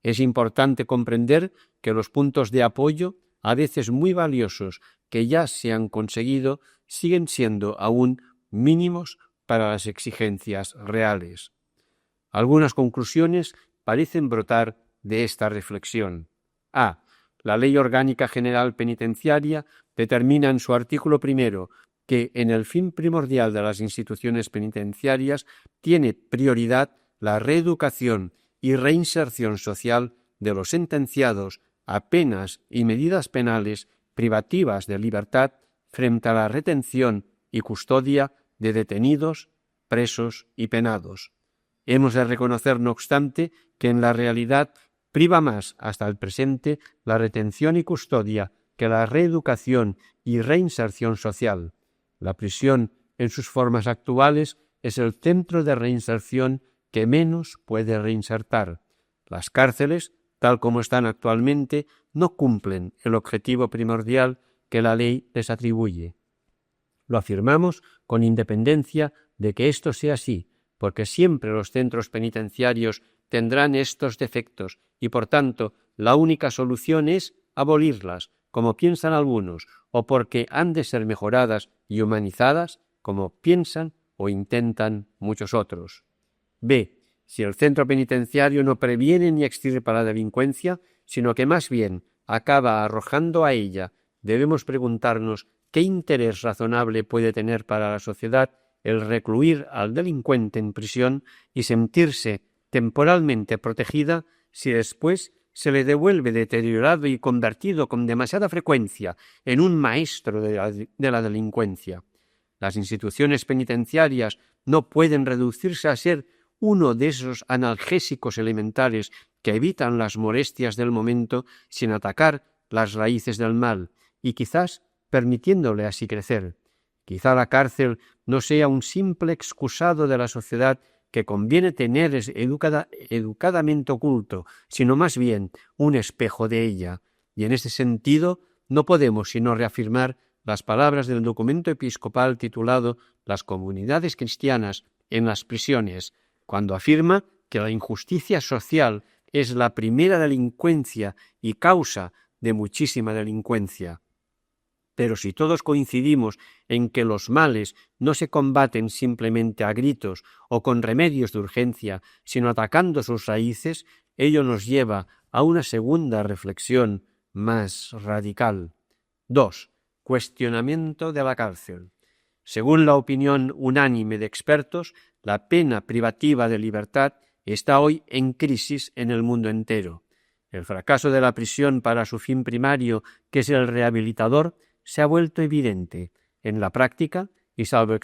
Es importante comprender que los puntos de apoyo, a veces muy valiosos, que ya se han conseguido, siguen siendo aún mínimos para las exigencias reales. Algunas conclusiones parecen brotar de esta reflexión. A. La Ley Orgánica General Penitenciaria determina en su artículo 1 que en el fin primordial de las instituciones penitenciarias tiene prioridad la reeducación y reinserción social de los sentenciados a penas y medidas penales privativas de libertad frente a la retención y custodia de detenidos, presos y penados. Hemos de reconocer, no obstante, que en la realidad priva más hasta el presente la retención y custodia que la reeducación y reinserción social. La prisión, en sus formas actuales, es el centro de reinserción que menos puede reinsertar. Las cárceles, tal como están actualmente, no cumplen el objetivo primordial que la ley les atribuye. Lo afirmamos con independencia de que esto sea así, porque siempre los centros penitenciarios tendrán estos defectos y, por tanto, la única solución es abolirlas, como piensan algunos, o porque han de ser mejoradas y humanizadas, como piensan o intentan muchos otros. B. Si el centro penitenciario no previene ni extirpa la delincuencia, sino que más bien acaba arrojando a ella, debemos preguntarnos qué interés razonable puede tener para la sociedad el recluir al delincuente en prisión y sentirse temporalmente protegida si después se le devuelve deteriorado y convertido con demasiada frecuencia en un maestro de la delincuencia. Las instituciones penitenciarias no pueden reducirse a ser uno de esos analgésicos elementales que evitan las molestias del momento sin atacar las raíces del mal y quizás permitiéndole así crecer. Quizá la cárcel no sea un simple excusado de la sociedad que conviene tener educadamente oculto, sino más bien un espejo de ella. Y en este sentido no podemos sino reafirmar las palabras del documento episcopal titulado «Las comunidades cristianas en las prisiones», cuando afirma que la injusticia social es la primera delincuencia y causa de muchísima delincuencia. Pero si todos coincidimos en que los males no se combaten simplemente a gritos o con remedios de urgencia, sino atacando sus raíces, ello nos lleva a una segunda reflexión más radical. 2. Cuestionamiento de la cárcel. Según la opinión unánime de expertos, la pena privativa de libertad está hoy en crisis en el mundo entero. El fracaso de la prisión para su fin primario, que es el rehabilitador, se ha vuelto evidente. En la práctica, y salvo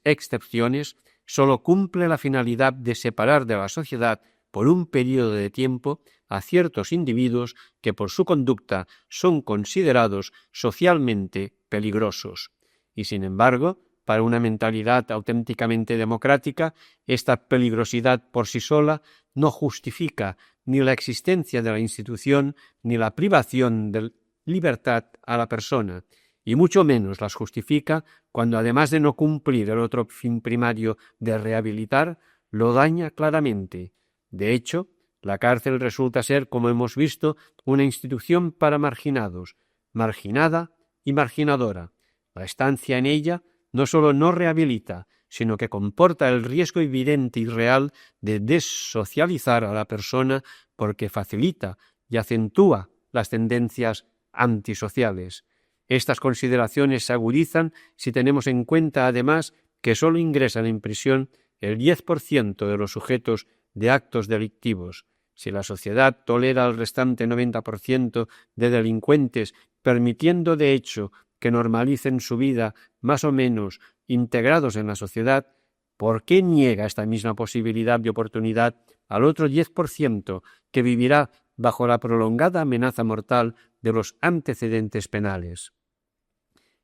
excepciones, solo cumple la finalidad de separar de la sociedad por un periodo de tiempo a ciertos individuos que por su conducta son considerados socialmente peligrosos. Y sin embargo, para una mentalidad auténticamente democrática, esta peligrosidad por sí sola no justifica ni la existencia de la institución ni la privación de libertad a la persona, y mucho menos las justifica cuando, además de no cumplir el otro fin primario de rehabilitar, lo daña claramente. De hecho, la cárcel resulta ser, como hemos visto, una institución para marginados, marginada y marginadora. La estancia en ella no solo no rehabilita, sino que comporta el riesgo evidente y real de desocializar a la persona porque facilita y acentúa las tendencias antisociales. Estas consideraciones se agudizan si tenemos en cuenta, además, que solo ingresan en prisión el 10% de los sujetos de actos delictivos. Si la sociedad tolera al restante 90% de delincuentes, permitiendo de hecho que normalicen su vida más o menos integrados en la sociedad, ¿por qué niega esta misma posibilidad de oportunidad al otro 10% que vivirá bajo la prolongada amenaza mortal de los antecedentes penales?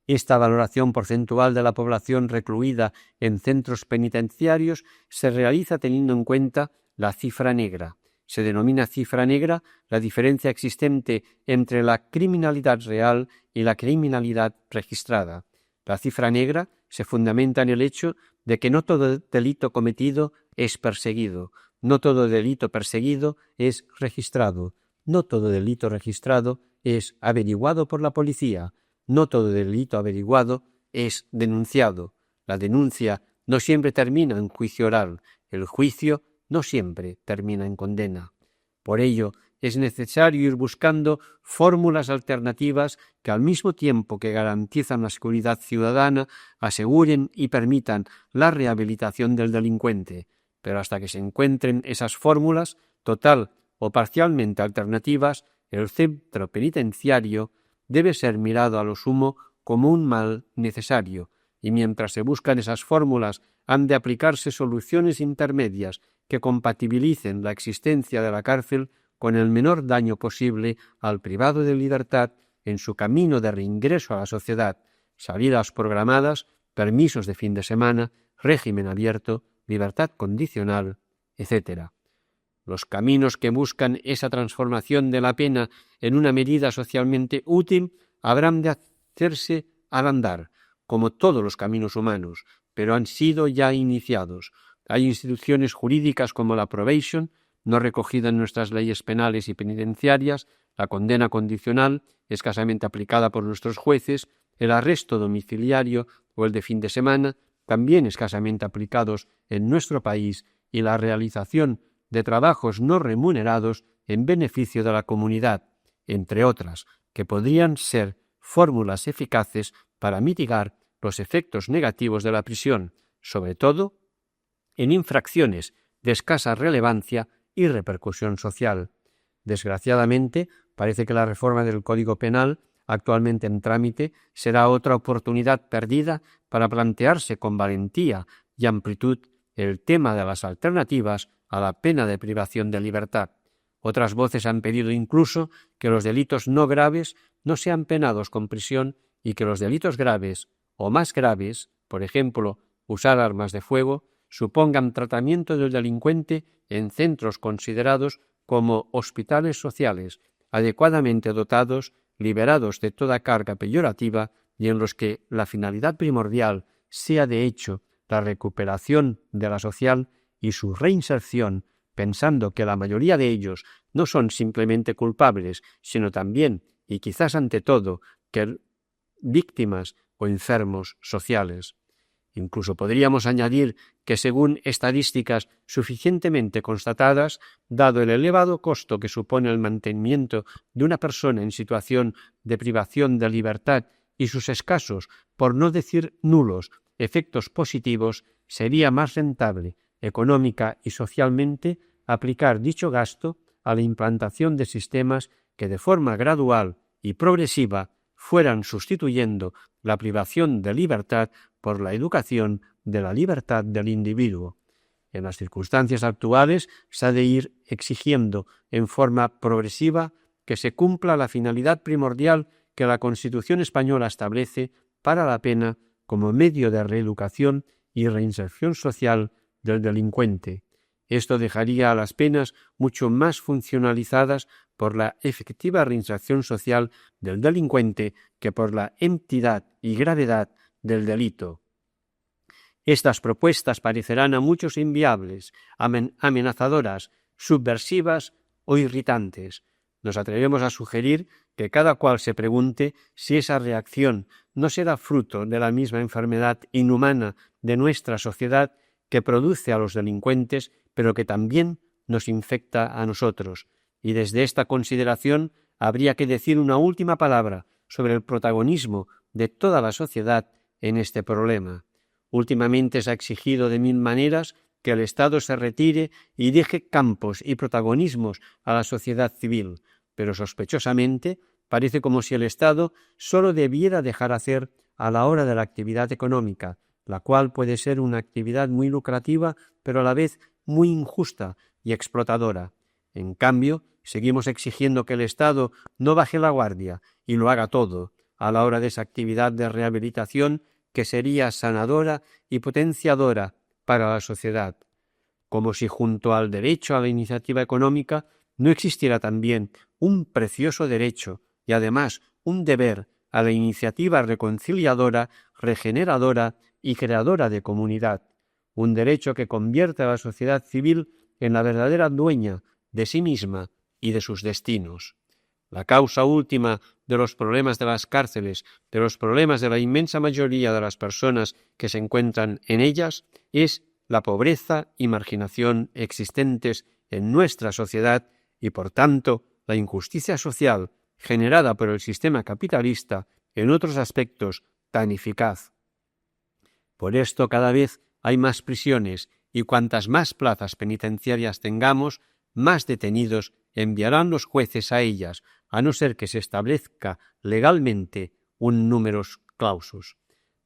Esta valoración porcentual de la población recluida en centros penitenciarios se realiza teniendo en cuenta la cifra negra. Se denomina cifra negra la diferencia existente entre la criminalidad real y la criminalidad registrada. La cifra negra se fundamenta en el hecho de que no todo delito cometido es perseguido, no todo delito perseguido es registrado, no todo delito registrado es averiguado por la policía, no todo delito averiguado es denunciado. La denuncia no siempre termina en juicio oral, el juicio no siempre termina en condena. Por ello, es necesario ir buscando fórmulas alternativas que al mismo tiempo que garantizan la seguridad ciudadana, aseguren y permitan la rehabilitación del delincuente. Pero hasta que se encuentren esas fórmulas, total o parcialmente alternativas, el centro penitenciario debe ser mirado a lo sumo como un mal necesario, y mientras se buscan esas fórmulas han de aplicarse soluciones intermedias que compatibilicen la existencia de la cárcel con el menor daño posible al privado de libertad en su camino de reingreso a la sociedad, salidas programadas, permisos de fin de semana, régimen abierto, libertad condicional, etc. Los caminos que buscan esa transformación de la pena en una medida socialmente útil habrán de hacerse al andar, como todos los caminos humanos, pero han sido ya iniciados. Hay instituciones jurídicas como la probation, no recogida en nuestras leyes penales y penitenciarias, la condena condicional, escasamente aplicada por nuestros jueces, el arresto domiciliario o el de fin de semana, también escasamente aplicados en nuestro país, y la realización de trabajos no remunerados en beneficio de la comunidad, entre otras, que podrían ser fórmulas eficaces para mitigar los efectos negativos de la prisión, sobre todo en infracciones de escasa relevancia y repercusión social. Desgraciadamente, parece que la reforma del Código Penal, actualmente en trámite, será otra oportunidad perdida para plantearse con valentía y amplitud el tema de las alternativas a la pena de privación de libertad. Otras voces han pedido incluso que los delitos no graves no sean penados con prisión y que los delitos graves o más graves, por ejemplo, usar armas de fuego, supongan tratamiento del delincuente en centros considerados como hospitales sociales, adecuadamente dotados, liberados de toda carga peyorativa y en los que la finalidad primordial sea de hecho la recuperación de la social y su reinserción, pensando que la mayoría de ellos no son simplemente culpables, sino también, y quizás ante todo, que víctimas o enfermos sociales. Incluso podríamos añadir que según estadísticas suficientemente constatadas, dado el elevado costo que supone el mantenimiento de una persona en situación de privación de libertad y sus escasos, por no decir nulos, efectos positivos, sería más rentable, económica y socialmente, aplicar dicho gasto a la implantación de sistemas que de forma gradual y progresiva fueran sustituyendo la privación de libertad por la educación de la libertad del individuo. En las circunstancias actuales se ha de ir exigiendo en forma progresiva que se cumpla la finalidad primordial que la Constitución española establece para la pena como medio de reeducación y reinserción social del delincuente. Esto dejaría a las penas mucho más funcionalizadas por la efectiva reinserción social del delincuente que por la entidad y gravedad del delito. Estas propuestas parecerán a muchos inviables, amenazadoras, subversivas o irritantes. Nos atrevemos a sugerir que cada cual se pregunte si esa reacción no será fruto de la misma enfermedad inhumana de nuestra sociedad que produce a los delincuentes, pero que también nos infecta a nosotros. Y desde esta consideración habría que decir una última palabra sobre el protagonismo de toda la sociedad en este problema. Últimamente se ha exigido de mil maneras que el Estado se retire y deje campos y protagonismos a la sociedad civil, pero sospechosamente parece como si el Estado solo debiera dejar hacer a la hora de la actividad económica, la cual puede ser una actividad muy lucrativa, pero a la vez muy injusta y explotadora. En cambio, seguimos exigiendo que el Estado no baje la guardia y lo haga todo a la hora de esa actividad de rehabilitación que sería sanadora y potenciadora para la sociedad, como si junto al derecho a la iniciativa económica no existiera también un precioso derecho y además un deber a la iniciativa reconciliadora, regeneradora y creadora de comunidad, un derecho que convierte a la sociedad civil en la verdadera dueña de sí misma y de sus destinos. La causa última de los problemas de las cárceles, de los problemas de la inmensa mayoría de las personas que se encuentran en ellas, es la pobreza y marginación existentes en nuestra sociedad y, por tanto, la injusticia social generada por el sistema capitalista en otros aspectos tan eficaz. Por esto cada vez hay más prisiones y cuantas más plazas penitenciarias tengamos, más detenidos enviarán los jueces a ellas, a no ser que se establezca legalmente un numerus clausus,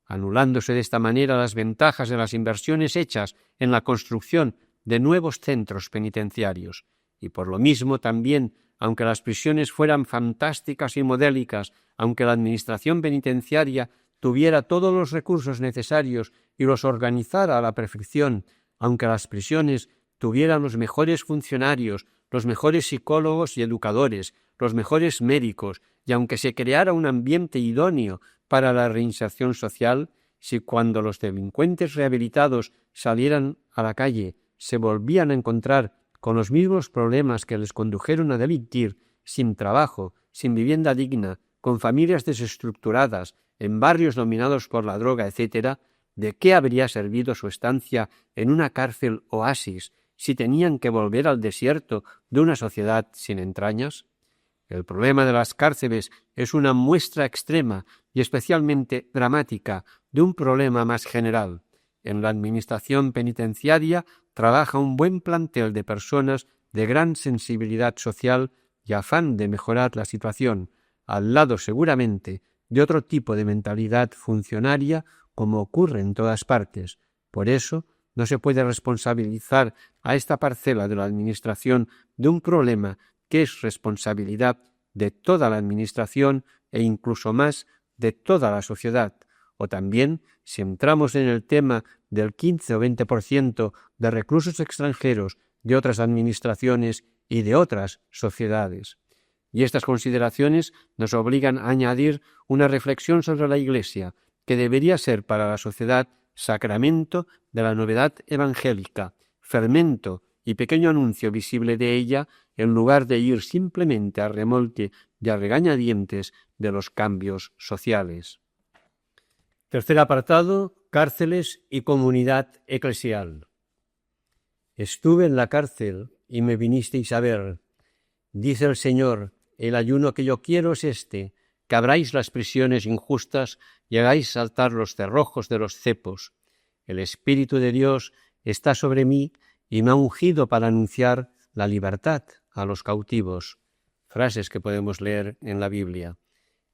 anulándose de esta manera las ventajas de las inversiones hechas en la construcción de nuevos centros penitenciarios. Y por lo mismo también, aunque las prisiones fueran fantásticas y modélicas, aunque la administración penitenciaria tuviera todos los recursos necesarios y los organizara a la perfección, aunque las prisiones tuvieran los mejores funcionarios, los mejores psicólogos y educadores, los mejores médicos, y aunque se creara un ambiente idóneo para la reinserción social, si cuando los delincuentes rehabilitados salieran a la calle se volvían a encontrar con los mismos problemas que les condujeron a delinquir, sin trabajo, sin vivienda digna, con familias desestructuradas, en barrios dominados por la droga, etc., ¿de qué habría servido su estancia en una cárcel oasis si tenían que volver al desierto de una sociedad sin entrañas? El problema de las cárceles es una muestra extrema y especialmente dramática de un problema más general. En la administración penitenciaria trabaja un buen plantel de personas de gran sensibilidad social y afán de mejorar la situación, al lado seguramente de otro tipo de mentalidad funcionaria como ocurre en todas partes. Por eso no se puede responsabilizar a esta parcela de la administración de un problema que es responsabilidad de toda la administración e incluso más de toda la sociedad. O también, si entramos en el tema del 15 o 20% de reclusos extranjeros de otras administraciones y de otras sociedades. Y estas consideraciones nos obligan a añadir una reflexión sobre la Iglesia, que debería ser para la sociedad sacramento de la novedad evangélica, fermento y pequeño anuncio visible de ella, en lugar de ir simplemente a remolque y a regañadientes de los cambios sociales. Tercer apartado: cárceles y comunidad eclesial. Estuve en la cárcel y me vinisteis a ver. Dice el Señor: el ayuno que yo quiero es este, que abráis las prisiones injustas y hagáis saltar los cerrojos de los cepos. El Espíritu de Dios está sobre mí y me ha ungido para anunciar la libertad a los cautivos. Frases que podemos leer en la Biblia.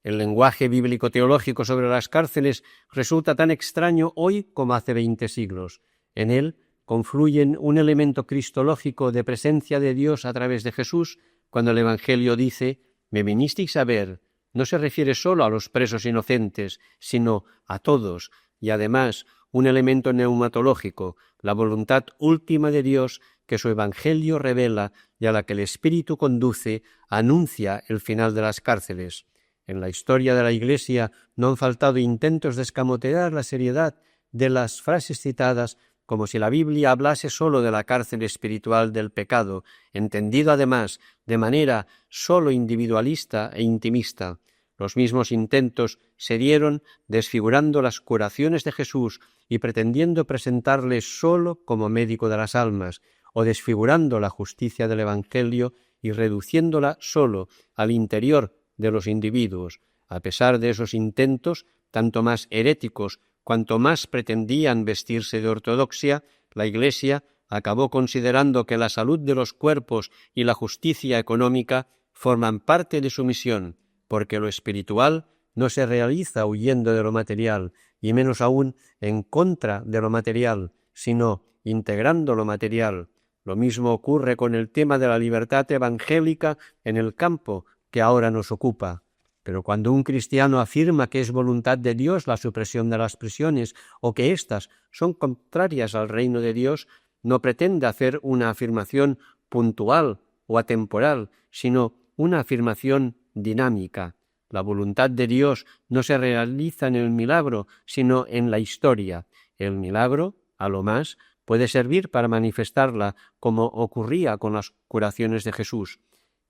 El lenguaje bíblico-teológico sobre las cárceles resulta tan extraño hoy como hace 20 siglos. En él confluyen un elemento cristológico de presencia de Dios a través de Jesús. Cuando el Evangelio dice: «Me vinisteis a ver», no se refiere solo a los presos inocentes, sino a todos, y además un elemento neumatológico, la voluntad última de Dios que su Evangelio revela y a la que el Espíritu conduce, anuncia el final de las cárceles. En la historia de la Iglesia no han faltado intentos de escamotear la seriedad de las frases citadas como si la Biblia hablase sólo de la cárcel espiritual del pecado, entendido además de manera sólo individualista e intimista. Los mismos intentos se dieron desfigurando las curaciones de Jesús y pretendiendo presentarle sólo como médico de las almas, o desfigurando la justicia del Evangelio y reduciéndola sólo al interior de los individuos. A pesar de esos intentos, tanto más heréticos cuanto más pretendían vestirse de ortodoxia, la Iglesia acabó considerando que la salud de los cuerpos y la justicia económica forman parte de su misión, porque lo espiritual no se realiza huyendo de lo material, y menos aún en contra de lo material, sino integrando lo material. Lo mismo ocurre con el tema de la libertad evangélica en el campo que ahora nos ocupa. Pero cuando un cristiano afirma que es voluntad de Dios la supresión de las prisiones o que éstas son contrarias al reino de Dios, no pretende hacer una afirmación puntual o atemporal, sino una afirmación dinámica. La voluntad de Dios no se realiza en el milagro, sino en la historia. El milagro, a lo más, puede servir para manifestarla, como ocurría con las curaciones de Jesús.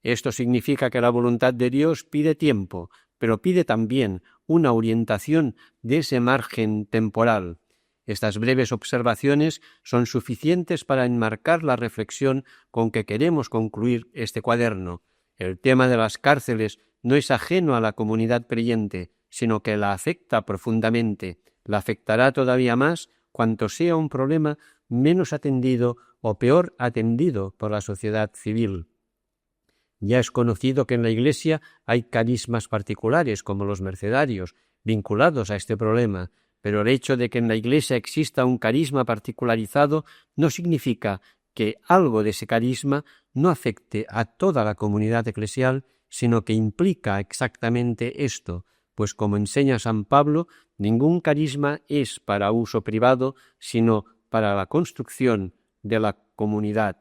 Esto significa que la voluntad de Dios pide tiempo, pero pide también una orientación de ese margen temporal. Estas breves observaciones son suficientes para enmarcar la reflexión con que queremos concluir este cuaderno. El tema de las cárceles no es ajeno a la comunidad creyente, sino que la afecta profundamente. La afectará todavía más cuanto sea un problema menos atendido o peor atendido por la sociedad civil. Ya es conocido que en la Iglesia hay carismas particulares, como los mercedarios, vinculados a este problema, pero el hecho de que en la Iglesia exista un carisma particularizado no significa que algo de ese carisma no afecte a toda la comunidad eclesial, sino que implica exactamente esto, pues como enseña San Pablo, ningún carisma es para uso privado, sino para la construcción de la comunidad.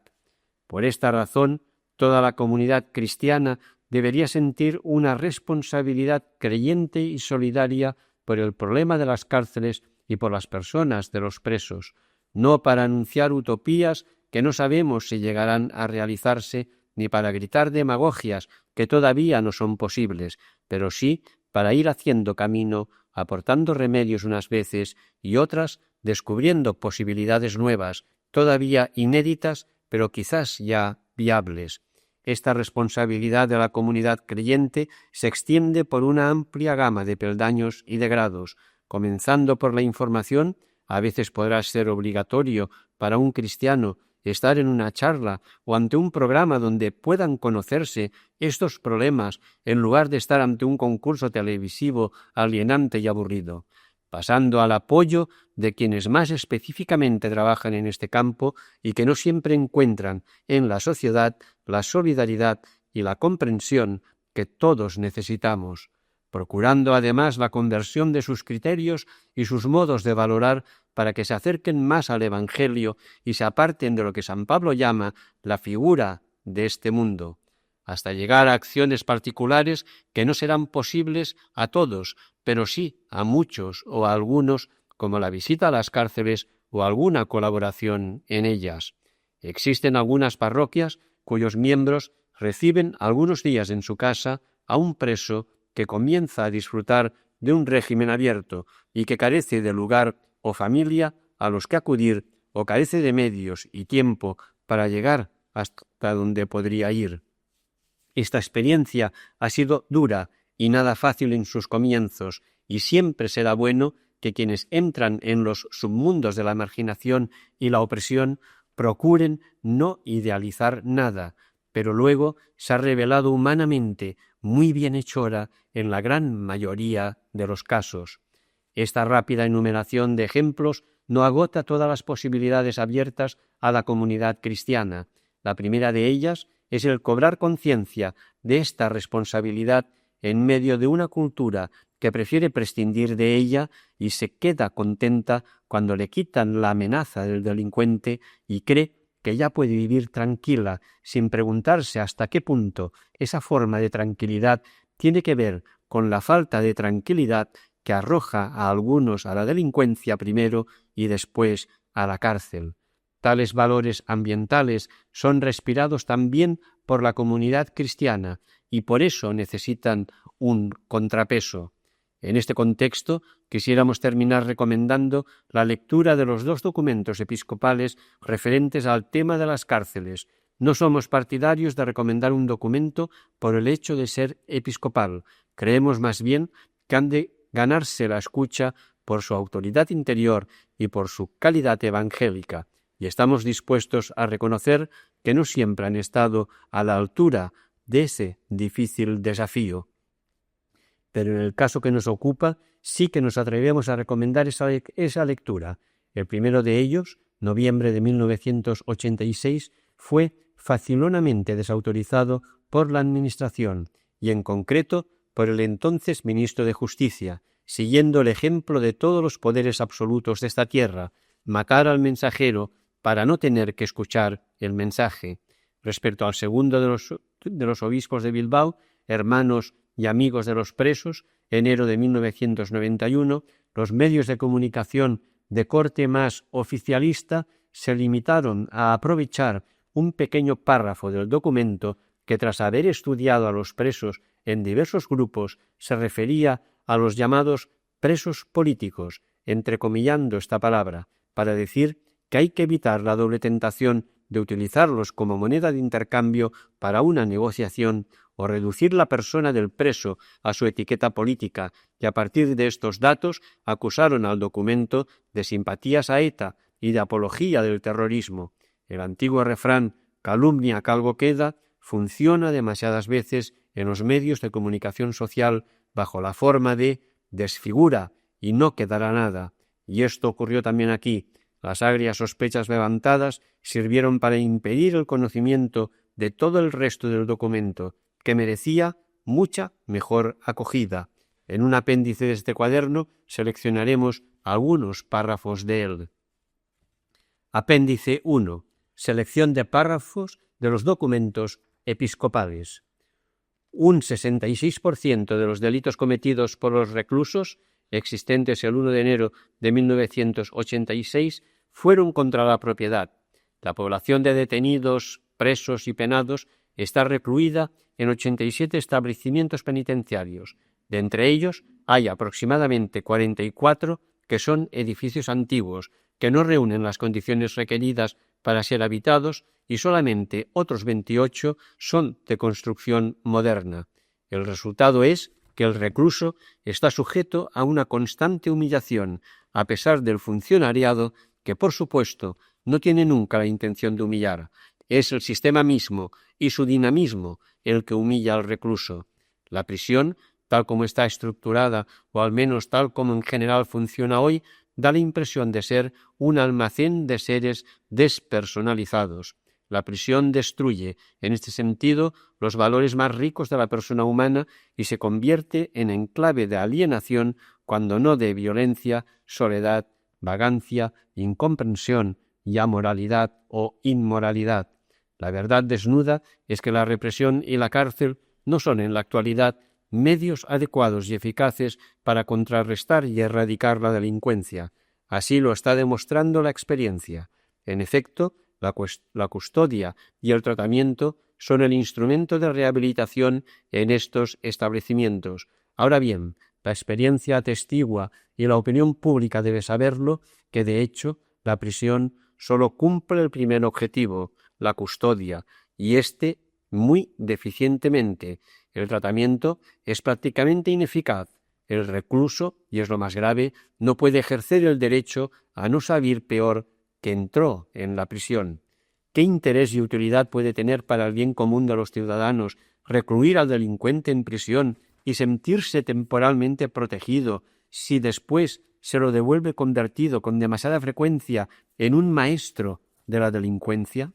Por esta razón, toda la comunidad cristiana debería sentir una responsabilidad creyente y solidaria por el problema de las cárceles y por las personas de los presos, no para anunciar utopías que no sabemos si llegarán a realizarse, ni para gritar demagogias que todavía no son posibles, pero sí para ir haciendo camino, aportando remedios unas veces y otras descubriendo posibilidades nuevas, todavía inéditas, pero quizás ya viables. Esta responsabilidad de la comunidad creyente se extiende por una amplia gama de peldaños y de grados, comenzando por la información. A veces podrá ser obligatorio para un cristiano estar en una charla o ante un programa donde puedan conocerse estos problemas en lugar de estar ante un concurso televisivo alienante y aburrido, pasando al apoyo de quienes más específicamente trabajan en este campo y que no siempre encuentran en la sociedad la solidaridad y la comprensión que todos necesitamos, procurando además la conversión de sus criterios y sus modos de valorar para que se acerquen más al Evangelio y se aparten de lo que San Pablo llama la figura de este mundo, hasta llegar a acciones particulares que no serán posibles a todos, pero sí a muchos o a algunos, como la visita a las cárceles o alguna colaboración en ellas. Existen algunas parroquias cuyos miembros reciben algunos días en su casa a un preso que comienza a disfrutar de un régimen abierto y que carece de lugar o familia a los que acudir o carece de medios y tiempo para llegar hasta donde podría ir. Esta experiencia ha sido dura y nada fácil en sus comienzos, y siempre será bueno que quienes entran en los submundos de la marginación y la opresión procuren no idealizar nada, pero luego se ha revelado humanamente muy bienhechora en la gran mayoría de los casos. Esta rápida enumeración de ejemplos no agota todas las posibilidades abiertas a la comunidad cristiana. La primera de ellas es el cobrar conciencia de esta responsabilidad en medio de una cultura que prefiere prescindir de ella y se queda contenta cuando le quitan la amenaza del delincuente y cree que ya puede vivir tranquila sin preguntarse hasta qué punto esa forma de tranquilidad tiene que ver con la falta de tranquilidad que arroja a algunos a la delincuencia primero y después a la cárcel. Tales valores ambientales son respirados también por la comunidad cristiana y por eso necesitan un contrapeso. En este contexto, quisiéramos terminar recomendando la lectura de los 2 documentos episcopales referentes al tema de las cárceles. No somos partidarios de recomendar un documento por el hecho de ser episcopal. Creemos más bien que han de ganarse la escucha por su autoridad interior y por su calidad evangélica, y estamos dispuestos a reconocer que no siempre han estado a la altura de ese difícil desafío. Pero en el caso que nos ocupa, sí que nos atrevemos a recomendar esa lectura. El primero de ellos, noviembre de 1986, fue facilonamente desautorizado por la Administración y, en concreto, por el entonces ministro de Justicia, siguiendo el ejemplo de todos los poderes absolutos de esta tierra, matar al mensajero para no tener que escuchar el mensaje. Respecto al segundo de los obispos de Bilbao, hermanos y amigos de los presos, enero de 1991, los medios de comunicación de corte más oficialista se limitaron a aprovechar un pequeño párrafo del documento que, tras haber estudiado a los presos en diversos grupos, se refería a los llamados presos políticos, entrecomillando esta palabra, para decir que hay que evitar la doble tentación de utilizarlos como moneda de intercambio para una negociación o reducir la persona del preso a su etiqueta política, y a partir de estos datos acusaron al documento de simpatías a ETA y de apología del terrorismo. El antiguo refrán «calumnia calvo queda» funciona demasiadas veces en los medios de comunicación social bajo la forma de «desfigura y no quedará nada». Y esto ocurrió también aquí. Las agrias sospechas levantadas sirvieron para impedir el conocimiento de todo el resto del documento, que merecía mucha mejor acogida. En un apéndice de este cuaderno seleccionaremos algunos párrafos de él. Apéndice 1. Selección de párrafos de los documentos episcopales. Un 66% de los delitos cometidos por los reclusos, existentes el 1 de enero de 1986, fueron contra la propiedad. La población de detenidos, presos y penados está recluida en 87 establecimientos penitenciarios. De entre ellos hay aproximadamente 44 que son edificios antiguos, que no reúnen las condiciones requeridas para ser habitados, y solamente otros 28 son de construcción moderna. El resultado es que el recluso está sujeto a una constante humillación, a pesar del funcionariado que, por supuesto, no tiene nunca la intención de humillar. Es el sistema mismo y su dinamismo el que humilla al recluso. La prisión, tal como está estructurada, o al menos tal como en general funciona hoy, da la impresión de ser un almacén de seres despersonalizados. La prisión destruye, en este sentido, los valores más ricos de la persona humana y se convierte en enclave de alienación, cuando no de violencia, soledad, vagancia, incomprensión y amoralidad o inmoralidad. La verdad desnuda es que la represión y la cárcel no son en la actualidad medios adecuados y eficaces para contrarrestar y erradicar la delincuencia. Así lo está demostrando la experiencia. En efecto, la custodia y el tratamiento son el instrumento de rehabilitación en estos establecimientos. Ahora bien, la experiencia atestigua, y la opinión pública debe saberlo, que de hecho la prisión solo cumple el primer objetivo, la custodia, y éste muy deficientemente. El tratamiento es prácticamente ineficaz. El recluso, y es lo más grave, no puede ejercer el derecho a no saber peor que entró en la prisión. ¿Qué interés y utilidad puede tener para el bien común de los ciudadanos recluir al delincuente en prisión y sentirse temporalmente protegido si después se lo devuelve convertido con demasiada frecuencia en un maestro de la delincuencia?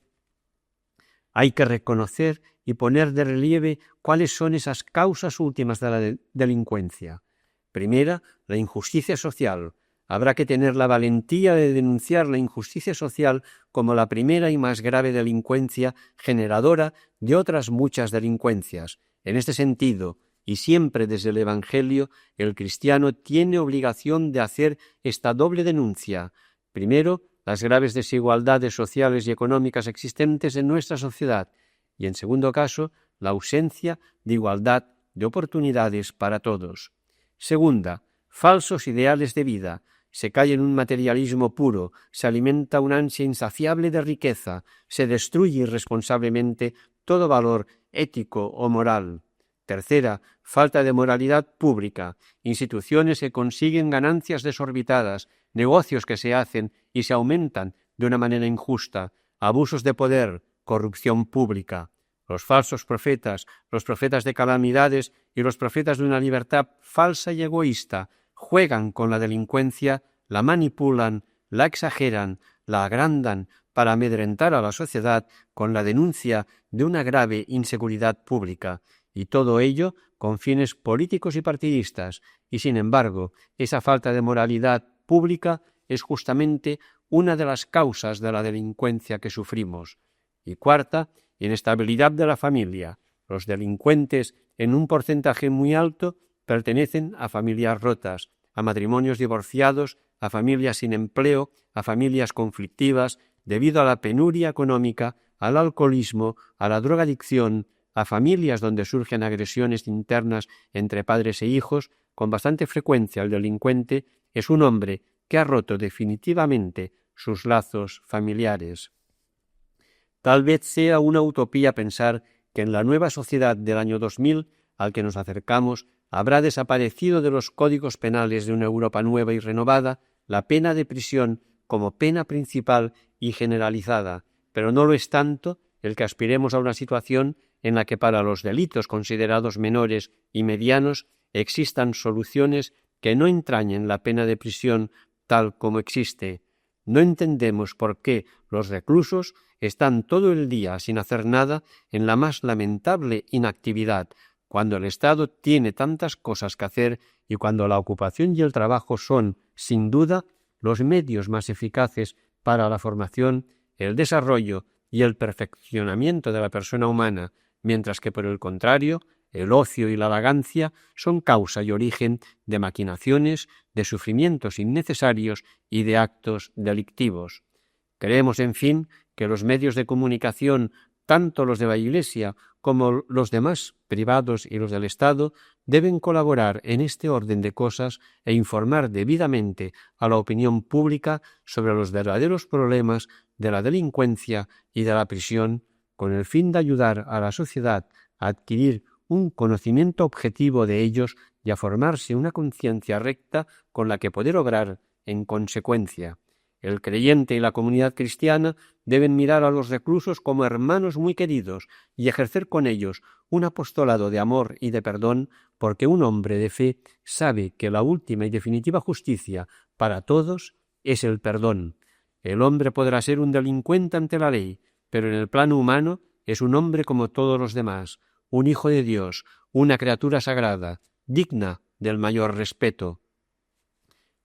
Hay que reconocer y poner de relieve cuáles son esas causas últimas de la delincuencia. Primera, la injusticia social. Habrá que tener la valentía de denunciar la injusticia social como la primera y más grave delincuencia generadora de otras muchas delincuencias. En este sentido, y siempre desde el Evangelio, el cristiano tiene obligación de hacer esta doble denuncia. Primero, las graves desigualdades sociales y económicas existentes en nuestra sociedad y, en segundo caso, la ausencia de igualdad de oportunidades para todos. Segunda, falsos ideales de vida. Se cae en un materialismo puro, se alimenta una ansia insaciable de riqueza, se destruye irresponsablemente todo valor ético o moral. Tercera, falta de moralidad pública, instituciones que consiguen ganancias desorbitadas, negocios que se hacen y se aumentan de una manera injusta, abusos de poder, corrupción pública. Los falsos profetas, los profetas de calamidades y los profetas de una libertad falsa y egoísta juegan con la delincuencia, la manipulan, la exageran, la agrandan para amedrentar a la sociedad con la denuncia de una grave inseguridad pública, y todo ello con fines políticos y partidistas, y sin embargo, esa falta de moralidad pública es justamente una de las causas de la delincuencia que sufrimos. Y cuarta, inestabilidad de la familia. Los delincuentes, en un porcentaje muy alto, pertenecen a familias rotas, a matrimonios divorciados, a familias sin empleo, a familias conflictivas, debido a la penuria económica, al alcoholismo, a la drogadicción, a familias donde surgen agresiones internas entre padres e hijos. Con bastante frecuencia el delincuente es un hombre que ha roto definitivamente sus lazos familiares. Tal vez sea una utopía pensar que en la nueva sociedad del año 2000 al que nos acercamos habrá desaparecido de los códigos penales de una Europa nueva y renovada la pena de prisión como pena principal y generalizada, pero no lo es tanto el que aspiremos a una situación en la que para los delitos considerados menores y medianos existan soluciones que no entrañen la pena de prisión tal como existe. No entendemos por qué los reclusos están todo el día sin hacer nada en la más lamentable inactividad, cuando el Estado tiene tantas cosas que hacer y cuando la ocupación y el trabajo son, sin duda, los medios más eficaces para la formación, el desarrollo y el perfeccionamiento de la persona humana, mientras que, por el contrario, el ocio y la vagancia son causa y origen de maquinaciones, de sufrimientos innecesarios y de actos delictivos. Creemos, en fin, que los medios de comunicación, tanto los de la Iglesia como los demás privados y los del Estado, deben colaborar en este orden de cosas e informar debidamente a la opinión pública sobre los verdaderos problemas de la delincuencia y de la prisión, con el fin de ayudar a la sociedad a adquirir un conocimiento objetivo de ellos y a formarse una conciencia recta con la que poder obrar en consecuencia. El creyente y la comunidad cristiana deben mirar a los reclusos como hermanos muy queridos y ejercer con ellos un apostolado de amor y de perdón, porque un hombre de fe sabe que la última y definitiva justicia para todos es el perdón. El hombre podrá ser un delincuente ante la ley, pero en el plano humano es un hombre como todos los demás, un hijo de Dios, una criatura sagrada, digna del mayor respeto.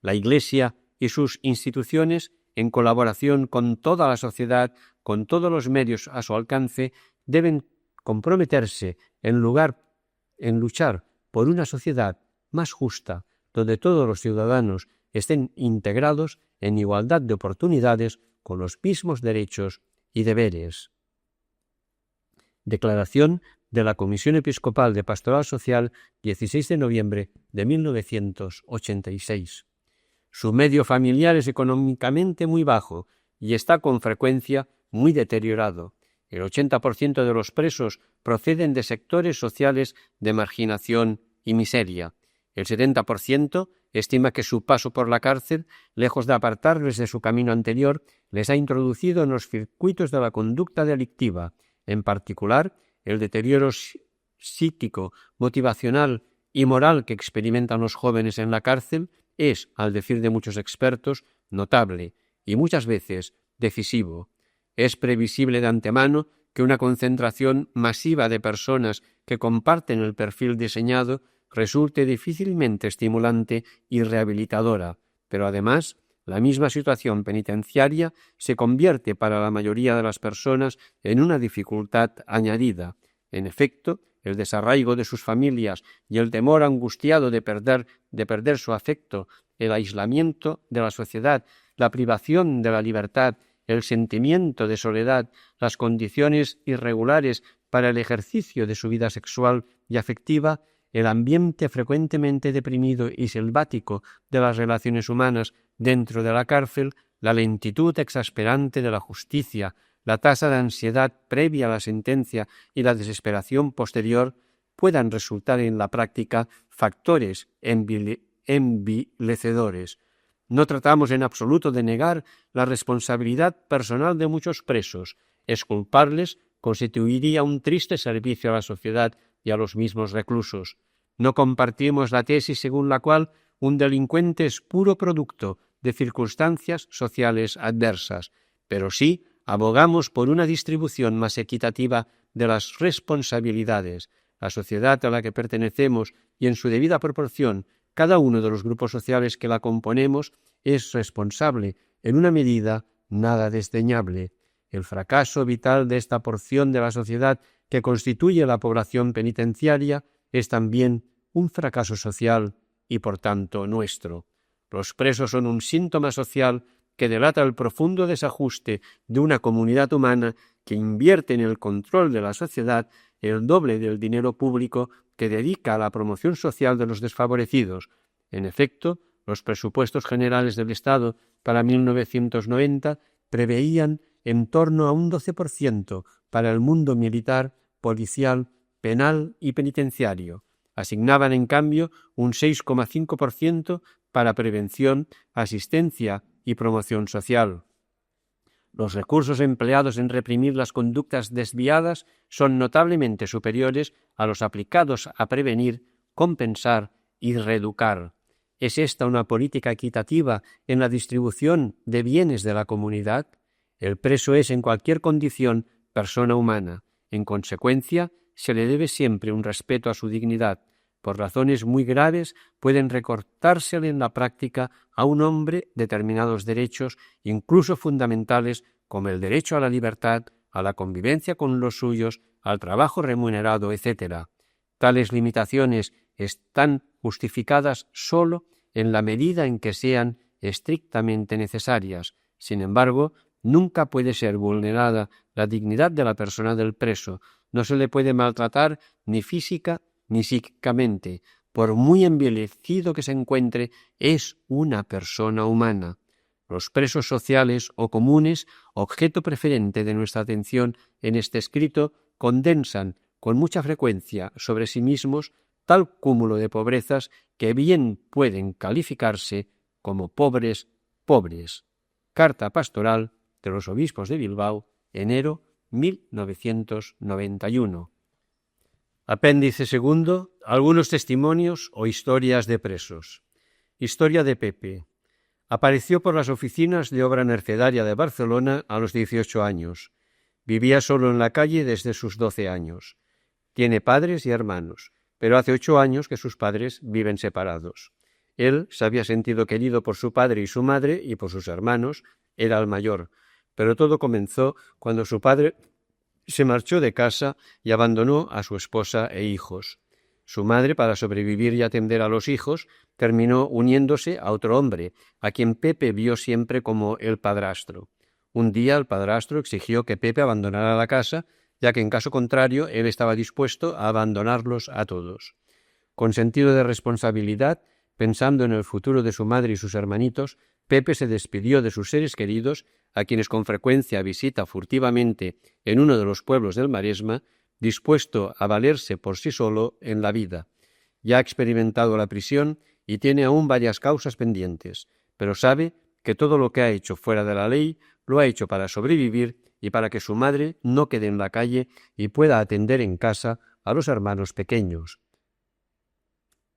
La Iglesia y sus instituciones, en colaboración con toda la sociedad, con todos los medios a su alcance, deben comprometerse en luchar por una sociedad más justa, donde todos los ciudadanos estén integrados en igualdad de oportunidades con los mismos derechos y deberes. Declaración de la Comisión Episcopal de Pastoral Social, 16 de noviembre de 1986. Su medio familiar es económicamente muy bajo y está con frecuencia muy deteriorado. El 80% de los presos proceden de sectores sociales de marginación y miseria. El 70% estima que su paso por la cárcel, lejos de apartarles de su camino anterior, les ha introducido en los circuitos de la conducta delictiva, en particular el deterioro psíquico, motivacional y moral que experimentan los jóvenes en la cárcel es, al decir de muchos expertos, notable y muchas veces decisivo. Es previsible de antemano que una concentración masiva de personas que comparten el perfil diseñado resulte difícilmente estimulante y rehabilitadora, pero además la misma situación penitenciaria se convierte para la mayoría de las personas en una dificultad añadida. En efecto, el desarraigo de sus familias y el temor angustiado de perder su afecto, el aislamiento de la sociedad, la privación de la libertad, el sentimiento de soledad, las condiciones irregulares para el ejercicio de su vida sexual y afectiva, el ambiente frecuentemente deprimido y selvático de las relaciones humanas dentro de la cárcel, la lentitud exasperante de la justicia, la tasa de ansiedad previa a la sentencia y la desesperación posterior puedan resultar en la práctica factores envilecedores. No tratamos en absoluto de negar la responsabilidad personal de muchos presos. Exculparles constituiría un triste servicio a la sociedad y a los mismos reclusos. No compartimos la tesis según la cual un delincuente es puro producto de circunstancias sociales adversas, pero sí abogamos por una distribución más equitativa de las responsabilidades. La sociedad a la que pertenecemos y en su debida proporción cada uno de los grupos sociales que la componemos es responsable en una medida nada desdeñable. El fracaso vital de esta porción de la sociedad que constituye la población penitenciaria es también un fracaso social y por tanto nuestro. Los presos son un síntoma social que delata el profundo desajuste de una comunidad humana que invierte en el control de la sociedad el doble del dinero público que dedica a la promoción social de los desfavorecidos. En efecto, los presupuestos generales del Estado para 1990 preveían en torno a un 12% para el mundo militar, policial, penal y penitenciario. Asignaban, en cambio, un 6,5% para prevención, asistencia y promoción social. Los recursos empleados en reprimir las conductas desviadas son notablemente superiores a los aplicados a prevenir, compensar y reeducar. ¿Es esta una política equitativa en la distribución de bienes de la comunidad? El preso es en cualquier condición persona humana. En consecuencia, se le debe siempre un respeto a su dignidad. Por razones muy graves pueden recortársele en la práctica a un hombre determinados derechos, incluso fundamentales, como el derecho a la libertad, a la convivencia con los suyos, al trabajo remunerado, etc. Tales limitaciones están justificadas sólo en la medida en que sean estrictamente necesarias. Sin embargo, nunca puede ser vulnerada la dignidad de la persona del preso. No se le puede maltratar ni física ni psíquicamente. Por muy envilecido que se encuentre, es una persona humana. Los presos sociales o comunes, objeto preferente de nuestra atención en este escrito, condensan con mucha frecuencia sobre sí mismos tal cúmulo de pobrezas que bien pueden calificarse como pobres. Carta pastoral de los obispos de Bilbao, enero 1991. Apéndice segundo. Algunos testimonios o historias de presos. Historia de Pepe. Apareció por las oficinas de obra nercedaria de Barcelona a los 18 años. Vivía solo en la calle desde sus 12 años. Tiene padres y hermanos, pero hace 8 años que sus padres viven separados. Él se había sentido querido por su padre y su madre y por sus hermanos, era el mayor, pero todo comenzó cuando su padre se marchó de casa y abandonó a su esposa e hijos. Su madre, para sobrevivir y atender a los hijos, terminó uniéndose a otro hombre, a quien Pepe vio siempre como el padrastro. Un día el padrastro exigió que Pepe abandonara la casa, ya que en caso contrario él estaba dispuesto a abandonarlos a todos. Con sentido de responsabilidad, pensando en el futuro de su madre y sus hermanitos, Pepe se despidió de sus seres queridos, a quienes con frecuencia visita furtivamente en uno de los pueblos del Maresma, dispuesto a valerse por sí solo en la vida. Ya ha experimentado la prisión y tiene aún varias causas pendientes, pero sabe que todo lo que ha hecho fuera de la ley lo ha hecho para sobrevivir y para que su madre no quede en la calle y pueda atender en casa a los hermanos pequeños.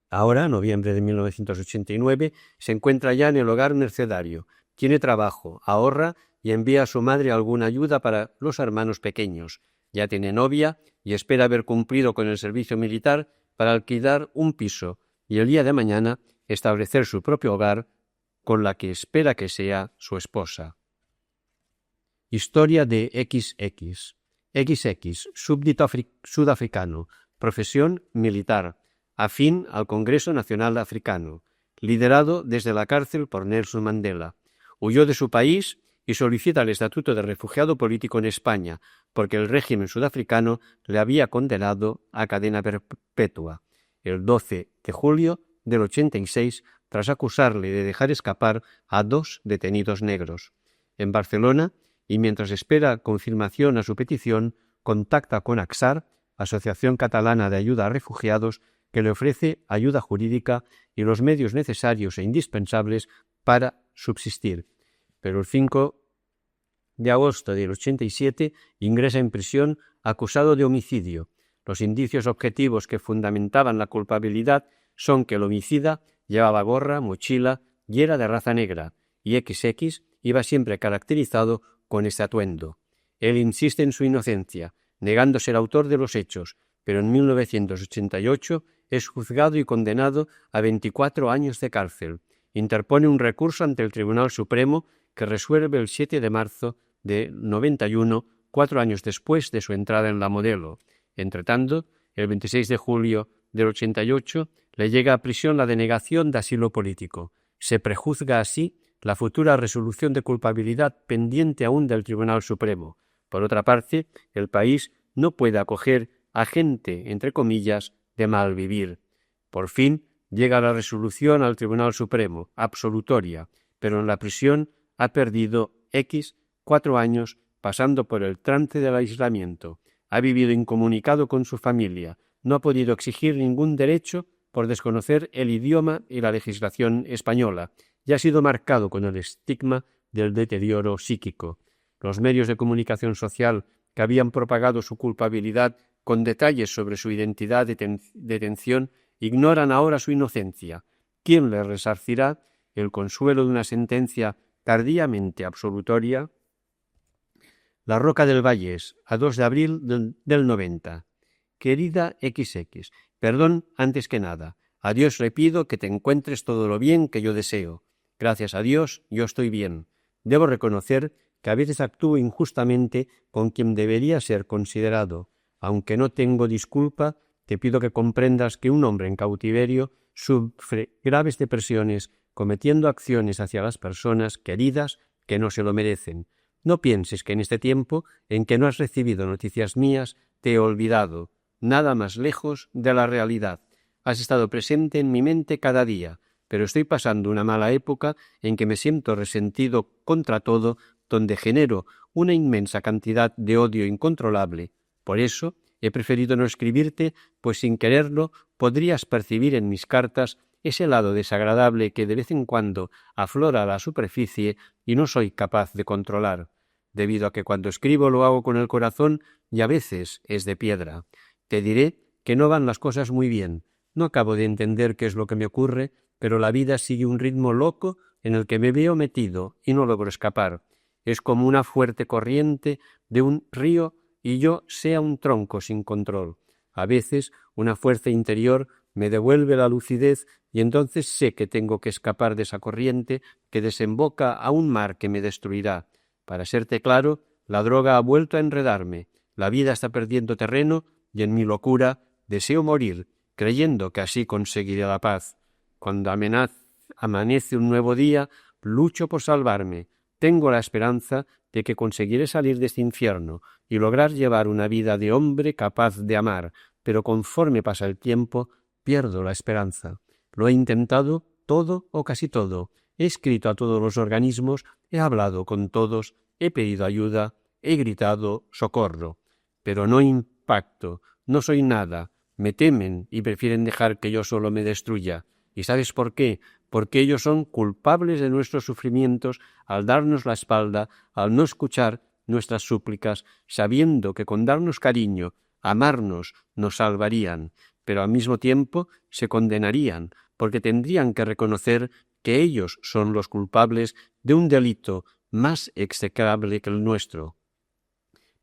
Ahora, noviembre de 1989, se encuentra ya en el hogar nercedario. Tiene trabajo, ahorra y envía a su madre alguna ayuda para los hermanos pequeños. Ya tiene novia y espera haber cumplido con el servicio militar para alquilar un piso y el día de mañana establecer su propio hogar con la que espera que sea su esposa. Historia de XX. XX, súbdito sudafricano, profesión militar, afín al Congreso Nacional Africano, liderado desde la cárcel por Nelson Mandela. Huyó de su país y solicita el estatuto de refugiado político en España, porque el régimen sudafricano le había condenado a cadena perpetua. El 12 de julio del 86, tras acusarle de dejar escapar a 2 detenidos negros. En Barcelona, y mientras espera confirmación a su petición, contacta con AXAR, Asociación Catalana de Ayuda a Refugiados, que le ofrece ayuda jurídica y los medios necesarios e indispensables para subsistir. Pero el 5 de agosto del 87 ingresa en prisión acusado de homicidio. Los indicios objetivos que fundamentaban la culpabilidad son que el homicida llevaba gorra, mochila y era de raza negra, y XX iba siempre caracterizado con este atuendo. Él insiste en su inocencia, negándose el autor de los hechos, pero en 1988 es juzgado y condenado a 24 años de cárcel. Interpone un recurso ante el Tribunal Supremo que resuelve el 7 de marzo de 91, 4 años después de su entrada en la Modelo. Entretanto, el 26 de julio del 88 le llega a prisión la denegación de asilo político. Se prejuzga así la futura resolución de culpabilidad pendiente aún del Tribunal Supremo. Por otra parte, el país no puede acoger a gente, entre comillas, de mal vivir. Por fin llega la resolución al Tribunal Supremo, absolutoria, pero en la prisión ha perdido 4 años pasando por el trance del aislamiento. Ha vivido incomunicado con su familia, no ha podido exigir ningún derecho por desconocer el idioma y la legislación española, y ha sido marcado con el estigma del deterioro psíquico. Los medios de comunicación social que habían propagado su culpabilidad con detalles sobre su identidad de detención ignoran ahora su inocencia. ¿Quién le resarcirá el consuelo de una sentencia tardíamente absolutoria? La Roca del Vallés, a 2 de abril del 90. Querida XX, perdón antes que nada. A Dios le pido que te encuentres todo lo bien que yo deseo. Gracias a Dios, yo estoy bien. Debo reconocer que a veces actúo injustamente con quien debería ser considerado. Aunque no tengo disculpa, te pido que comprendas que un hombre en cautiverio sufre graves depresiones cometiendo acciones hacia las personas queridas que no se lo merecen. No pienses que en este tiempo en que no has recibido noticias mías te he olvidado. Nada más lejos de la realidad. Has estado presente en mi mente cada día, pero estoy pasando una mala época en que me siento resentido contra todo, donde genero una inmensa cantidad de odio incontrolable. Por eso he preferido no escribirte, pues sin quererlo podrías percibir en mis cartas ese lado desagradable que de vez en cuando aflora a la superficie y no soy capaz de controlar, debido a que cuando escribo lo hago con el corazón y a veces es de piedra. Te diré que no van las cosas muy bien. No acabo de entender qué es lo que me ocurre, pero la vida sigue un ritmo loco en el que me veo metido y no logro escapar. Es como una fuerte corriente de un río y yo sea un tronco sin control. A veces una fuerza interior me devuelve la lucidez y entonces sé que tengo que escapar de esa corriente que desemboca a un mar que me destruirá. Para serte claro, la droga ha vuelto a enredarme, la vida está perdiendo terreno y en mi locura deseo morir, creyendo que así conseguiré la paz. Cuando amanece un nuevo día, lucho por salvarme. Tengo la esperanza de que conseguiré salir de este infierno y lograr llevar una vida de hombre capaz de amar, pero conforme pasa el tiempo, pierdo la esperanza. Lo he intentado todo o casi todo. He escrito a todos los organismos, he hablado con todos, he pedido ayuda, he gritado socorro. Pero no impacto, no soy nada. Me temen y prefieren dejar que yo solo me destruya. ¿Y sabes por qué? Porque ellos son culpables de nuestros sufrimientos al darnos la espalda, al no escuchar nuestras súplicas, sabiendo que con darnos cariño, amarnos, nos salvarían, pero al mismo tiempo se condenarían, porque tendrían que reconocer que ellos son los culpables de un delito más execrable que el nuestro.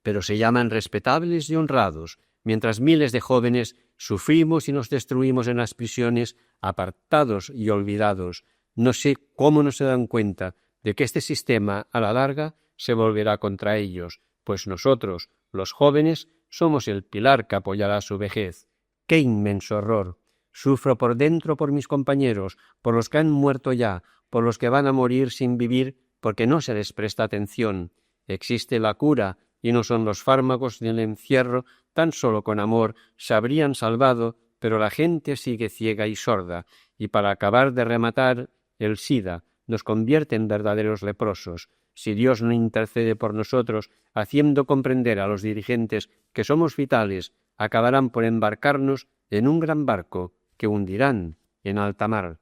Pero se llaman respetables y honrados, mientras miles de jóvenes sufrimos y nos destruimos en las prisiones, apartados y olvidados. No sé cómo no se dan cuenta de que este sistema, a la larga, se volverá contra ellos, pues nosotros, Los jóvenes somos el pilar que apoyará su vejez. ¡Qué inmenso horror! Sufro por dentro por mis compañeros, por los que han muerto ya, por los que van a morir sin vivir porque no se les presta atención. Existe la cura y no son los fármacos del encierro, tan solo con amor se habrían salvado, pero la gente sigue ciega y sorda, y para acabar de rematar, el SIDA nos convierte en verdaderos leprosos. Si Dios no intercede por nosotros, haciendo comprender a los dirigentes que somos vitales, acabarán por embarcarnos en un gran barco que hundirán en alta mar.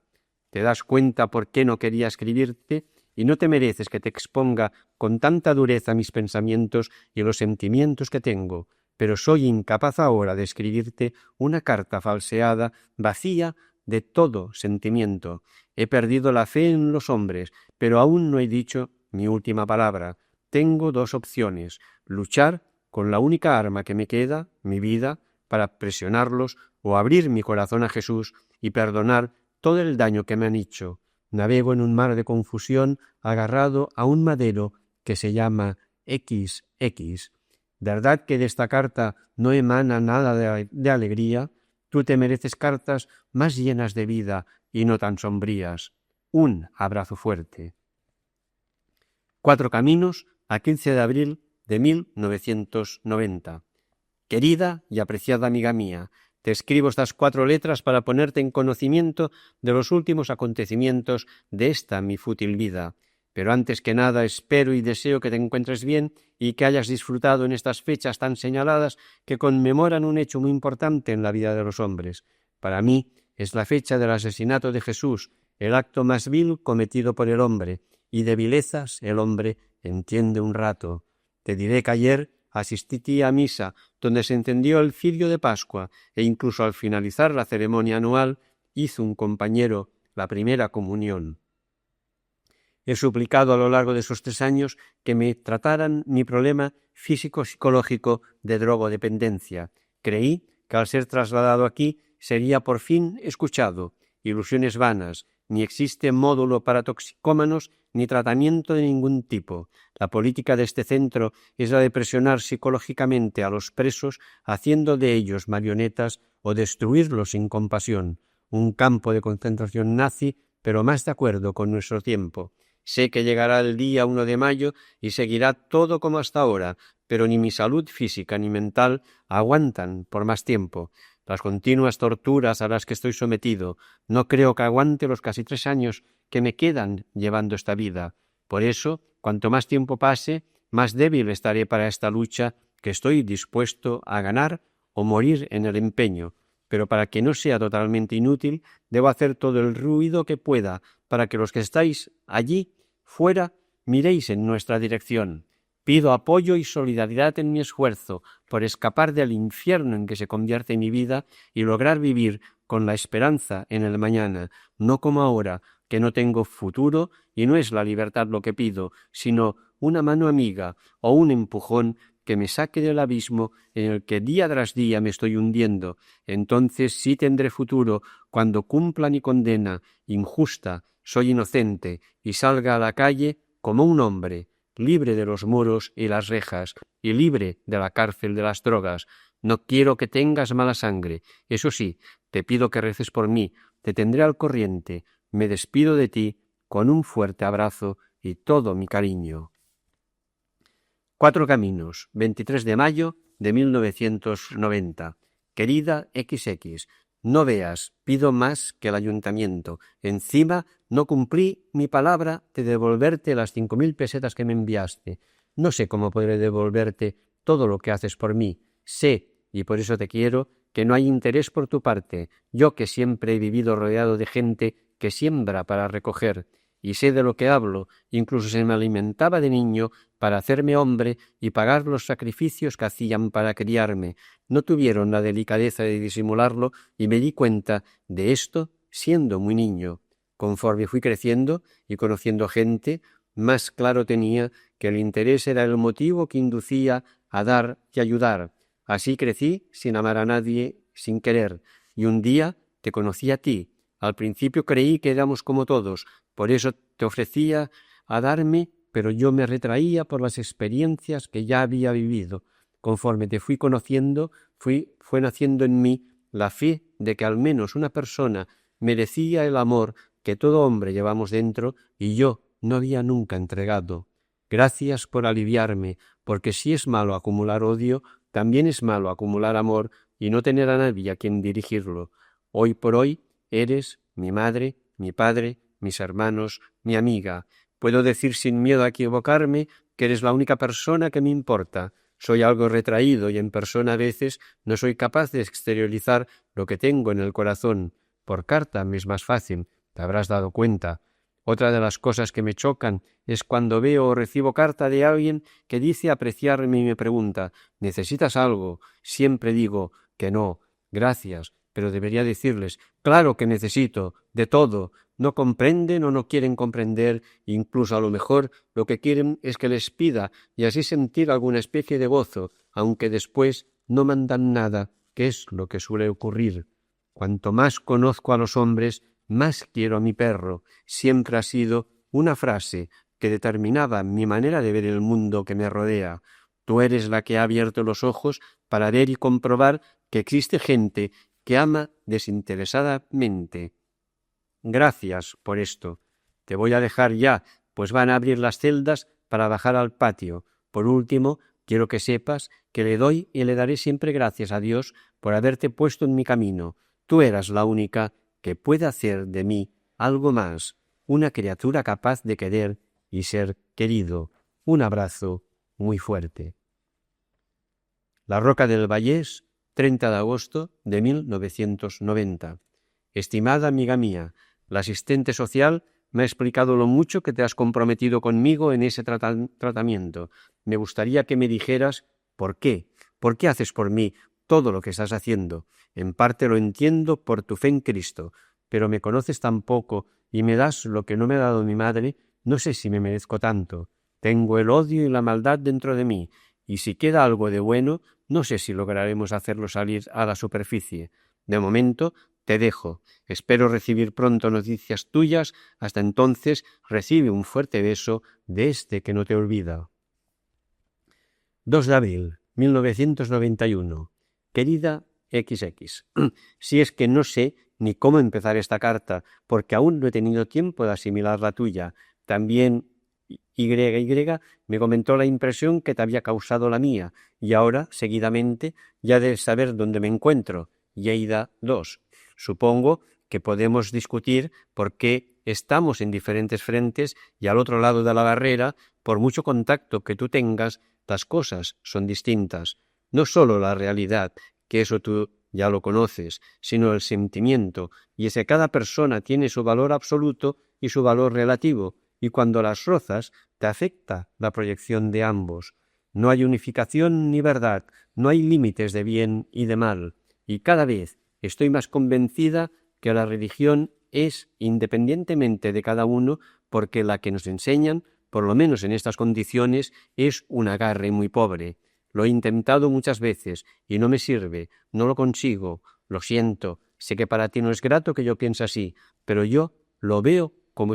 ¿Te das cuenta por qué no quería escribirte? Y no te mereces que te exponga con tanta dureza mis pensamientos y los sentimientos que tengo, pero soy incapaz ahora de escribirte una carta falseada, vacía de todo sentimiento. He perdido la fe en los hombres, pero aún no he dicho mi última palabra. Tengo dos opciones: luchar con la única arma que me queda, mi vida, para presionarlos, o abrir mi corazón a Jesús y perdonar todo el daño que me han hecho. Navego en un mar de confusión, agarrado a un madero que se llama XX. ¿Verdad que de esta carta no emana nada de alegría? Tú te mereces cartas más llenas de vida y no tan sombrías. Un abrazo fuerte. Cuatro Caminos, a 15 de abril de 1990. Querida y apreciada amiga mía, te escribo estas 4 letras para ponerte en conocimiento de los últimos acontecimientos de esta mi fútil vida. Pero antes que nada espero y deseo que te encuentres bien y que hayas disfrutado en estas fechas tan señaladas que conmemoran un hecho muy importante en la vida de los hombres. Para mí es la fecha del asesinato de Jesús, el acto más vil cometido por el hombre, y de vilezas el hombre entiende un rato. Te diré que ayer asistí a misa, donde se encendió el cirio de Pascua, e incluso al finalizar la ceremonia anual hizo un compañero la primera comunión. He suplicado a lo largo de esos 3 años que me trataran mi problema físico-psicológico de drogodependencia. Creí que al ser trasladado aquí sería por fin escuchado. Ilusiones vanas. Ni existe módulo para toxicómanos ni tratamiento de ningún tipo. La política de este centro es la de presionar psicológicamente a los presos, haciendo de ellos marionetas o destruirlos sin compasión. Un campo de concentración nazi, pero más de acuerdo con nuestro tiempo. Sé que llegará el día 1 de mayo y seguirá todo como hasta ahora, pero ni mi salud física ni mental aguantan por más tiempo. Las continuas torturas a las que estoy sometido, no creo que aguante los casi 3 años que me quedan llevando esta vida. Por eso, cuanto más tiempo pase, más débil estaré para esta lucha que estoy dispuesto a ganar o morir en el empeño. Pero para que no sea totalmente inútil, debo hacer todo el ruido que pueda para que los que estáis allí, fuera, miréis en nuestra dirección. Pido apoyo y solidaridad en mi esfuerzo por escapar del infierno en que se convierte mi vida y lograr vivir con la esperanza en el mañana, no como ahora, que no tengo futuro y no es la libertad lo que pido, sino una mano amiga o un empujón que me saque del abismo en el que día tras día me estoy hundiendo. Entonces sí tendré futuro cuando cumpla mi condena injusta, soy inocente y salga a la calle como un hombre, libre de los muros y las rejas y libre de la cárcel de las drogas. No quiero que tengas mala sangre. Eso sí, te pido que reces por mí, te tendré al corriente. Me despido de ti con un fuerte abrazo y todo mi cariño. 4 Caminos, 23 de mayo de 1990. Querida XX, no veas, pido más que el ayuntamiento. Encima, no cumplí mi palabra de devolverte las 5.000 pesetas que me enviaste. No sé cómo podré devolverte todo lo que haces por mí. Sé, y por eso te quiero, que no hay interés por tu parte. Yo que siempre he vivido rodeado de gente que siembra para recoger. Y sé de lo que hablo, incluso se me alimentaba de niño para hacerme hombre y pagar los sacrificios que hacían para criarme. No tuvieron la delicadeza de disimularlo y me di cuenta de esto siendo muy niño. Conforme fui creciendo y conociendo gente, más claro tenía que el interés era el motivo que inducía a dar y ayudar. Así crecí sin amar a nadie, sin querer, y un día te conocí a ti. Al principio creí que éramos como todos, por eso te ofrecía a darme, pero yo me retraía por las experiencias que ya había vivido. conforme te fui conociendo, fue naciendo en mí la fe de que al menos una persona merecía el amor que todo hombre llevamos dentro y yo no había nunca entregado. Gracias por aliviarme, porque si es malo acumular odio, también es malo acumular amor y no tener a nadie a quien dirigirlo. Hoy por hoy eres mi madre, mi padre, mis hermanos, mi amiga. Puedo decir sin miedo a equivocarme que eres la única persona que me importa. Soy algo retraído y en persona a veces no soy capaz de exteriorizar lo que tengo en el corazón. Por carta me es más fácil, te habrás dado cuenta. Otra de las cosas que me chocan es cuando veo o recibo carta de alguien que dice apreciarme y me pregunta ¿necesitas algo? Siempre digo que no, gracias, pero debería decirles claro que necesito, de todo. No comprenden o no quieren comprender, incluso a lo mejor lo que quieren es que les pida y así sentir alguna especie de gozo, aunque después no mandan nada, que es lo que suele ocurrir. Cuanto más conozco a los hombres, más quiero a mi perro. Siempre ha sido una frase que determinaba mi manera de ver el mundo que me rodea. Tú eres la que ha abierto los ojos para ver y comprobar que existe gente que ama desinteresadamente. Gracias por esto. Te voy a dejar ya, pues van a abrir las celdas para bajar al patio. Por último, quiero que sepas que le doy y le daré siempre gracias a Dios por haberte puesto en mi camino. Tú eras la única que puede hacer de mí algo más, una criatura capaz de querer y ser querido. Un abrazo muy fuerte. La Roca del Vallés, 30 de agosto de 1990. Estimada amiga mía, la asistente social me ha explicado lo mucho que te has comprometido conmigo en ese tratamiento. Me gustaría que me dijeras por qué haces por mí todo lo que estás haciendo. En parte lo entiendo por tu fe en Cristo, pero me conoces tan poco y me das lo que no me ha dado mi madre, no sé si me merezco tanto. Tengo el odio y la maldad dentro de mí, y si queda algo de bueno, no sé si lograremos hacerlo salir a la superficie. De momento, te dejo. Espero recibir pronto noticias tuyas. Hasta entonces, recibe un fuerte beso de este que no te olvida. 2 de abril, 1991. Querida XX, si es que no sé ni cómo empezar esta carta, porque aún no he tenido tiempo de asimilar la tuya. También YY me comentó la impresión que te había causado la mía, y ahora, seguidamente, ya debes saber dónde me encuentro. Lleida 2. Supongo que podemos discutir por qué estamos en diferentes frentes y al otro lado de la barrera, por mucho contacto que tú tengas, las cosas son distintas. No solo la realidad, que eso tú ya lo conoces, sino el sentimiento, y es que cada persona tiene su valor absoluto y su valor relativo, y cuando las rozas te afecta la proyección de ambos. No hay unificación ni verdad, no hay límites de bien y de mal, y cada vez estoy más convencida que la religión es independientemente de cada uno, porque la que nos enseñan, por lo menos en estas condiciones, es un agarre muy pobre. Lo he intentado muchas veces y no me sirve, no lo consigo, lo siento, sé que para ti no es grato que yo piense así, pero yo lo veo como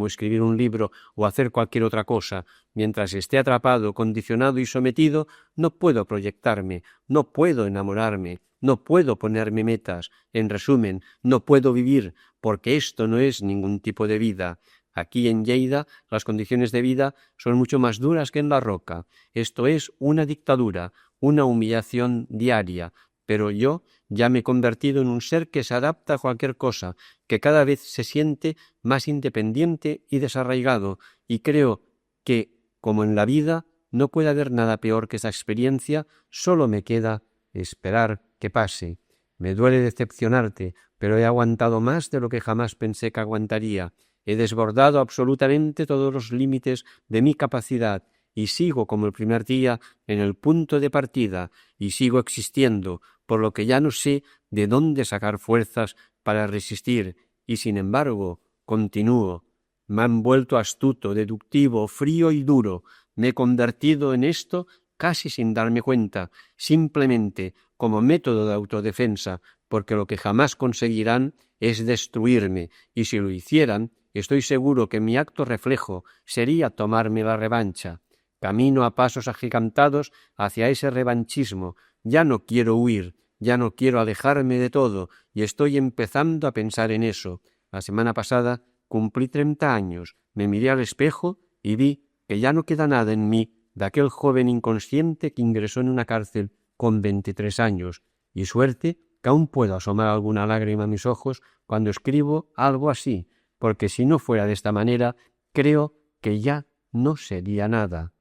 escribir un libro o hacer cualquier otra cosa. Mientras esté atrapado, condicionado y sometido, no puedo proyectarme, no puedo enamorarme, no puedo ponerme metas. En resumen, no puedo vivir, porque esto no es ningún tipo de vida. Aquí en Lleida las condiciones de vida son mucho más duras que en La Roca. Esto es una dictadura, una humillación diaria. Pero yo ya me he convertido en un ser que se adapta a cualquier cosa, que cada vez se siente más independiente y desarraigado, y creo que, como en la vida, no puede haber nada peor que esa experiencia, solo me queda esperar que pase. Me duele decepcionarte, pero he aguantado más de lo que jamás pensé que aguantaría. He desbordado absolutamente todos los límites de mi capacidad, y sigo como el primer día en el punto de partida, y sigo existiendo, por lo que ya no sé de dónde sacar fuerzas para resistir, y sin embargo continúo. Me han vuelto astuto, deductivo, frío y duro. Me he convertido en esto casi sin darme cuenta, simplemente como método de autodefensa, porque lo que jamás conseguirán es destruirme, y si lo hicieran, estoy seguro que mi acto reflejo sería tomarme la revancha. Camino a pasos agigantados hacia ese revanchismo. Ya no quiero huir, ya no quiero alejarme de todo, y estoy empezando a pensar en eso. La semana pasada cumplí 30 años, me miré al espejo y vi que ya no queda nada en mí de aquel joven inconsciente que ingresó en una cárcel con 23 años, y suerte que aún puedo asomar alguna lágrima a mis ojos cuando escribo algo así, porque si no fuera de esta manera, creo que ya no sería nada.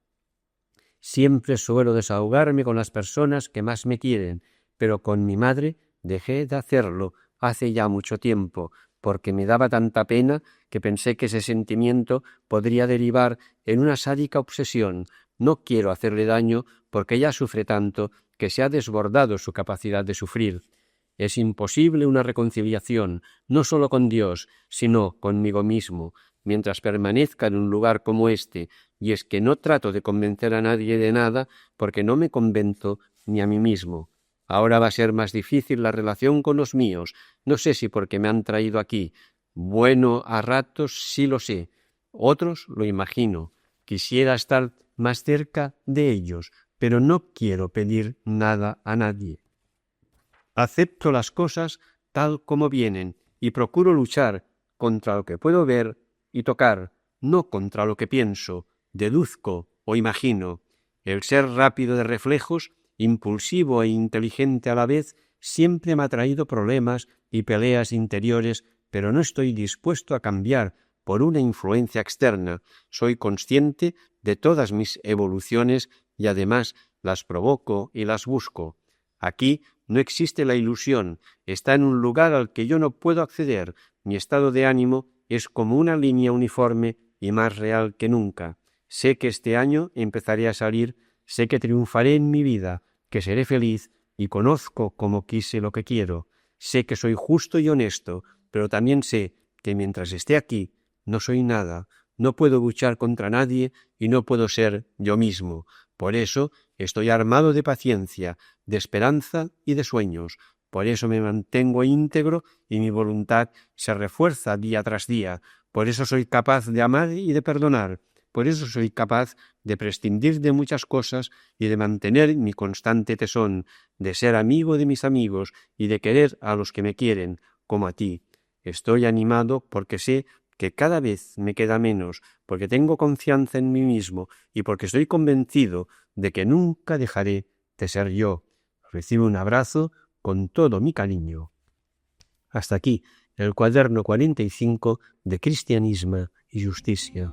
Siempre suelo desahogarme con las personas que más me quieren, pero con mi madre dejé de hacerlo hace ya mucho tiempo, porque me daba tanta pena que pensé que ese sentimiento podría derivar en una sádica obsesión. No quiero hacerle daño porque ella sufre tanto que se ha desbordado su capacidad de sufrir. Es imposible una reconciliación, no solo con Dios, sino conmigo mismo, mientras permanezca en un lugar como este, y es que no trato de convencer a nadie de nada porque no me convenzo ni a mí mismo. Ahora va a ser más difícil la relación con los míos, no sé si porque me han traído aquí. Bueno, a ratos sí lo sé, otros lo imagino. Quisiera estar más cerca de ellos, pero no quiero pedir nada a nadie. Acepto las cosas tal como vienen y procuro luchar contra lo que puedo ver y tocar, no contra lo que pienso, deduzco o imagino. El ser rápido de reflejos, impulsivo e inteligente a la vez, siempre me ha traído problemas y peleas interiores, pero no estoy dispuesto a cambiar por una influencia externa. Soy consciente de todas mis evoluciones y además las provoco y las busco. Aquí no existe la ilusión, está en un lugar al que yo no puedo acceder. Mi estado de ánimo es como una línea uniforme y más real que nunca. Sé que este año empezaré a salir, sé que triunfaré en mi vida, que seré feliz y conozco como quise lo que quiero. Sé que soy justo y honesto, pero también sé que mientras esté aquí no soy nada, no puedo luchar contra nadie y no puedo ser yo mismo. Por eso estoy armado de paciencia, de esperanza y de sueños. Por eso me mantengo íntegro y mi voluntad se refuerza día tras día. Por eso soy capaz de amar y de perdonar. Por eso soy capaz de prescindir de muchas cosas y de mantener mi constante tesón, de ser amigo de mis amigos y de querer a los que me quieren, como a ti. Estoy animado porque sé que cada vez me queda menos, porque tengo confianza en mí mismo y porque estoy convencido de que nunca dejaré de ser yo. Recibe un abrazo con todo mi cariño. Hasta aquí el cuaderno 45 de Cristianisme y Justícia.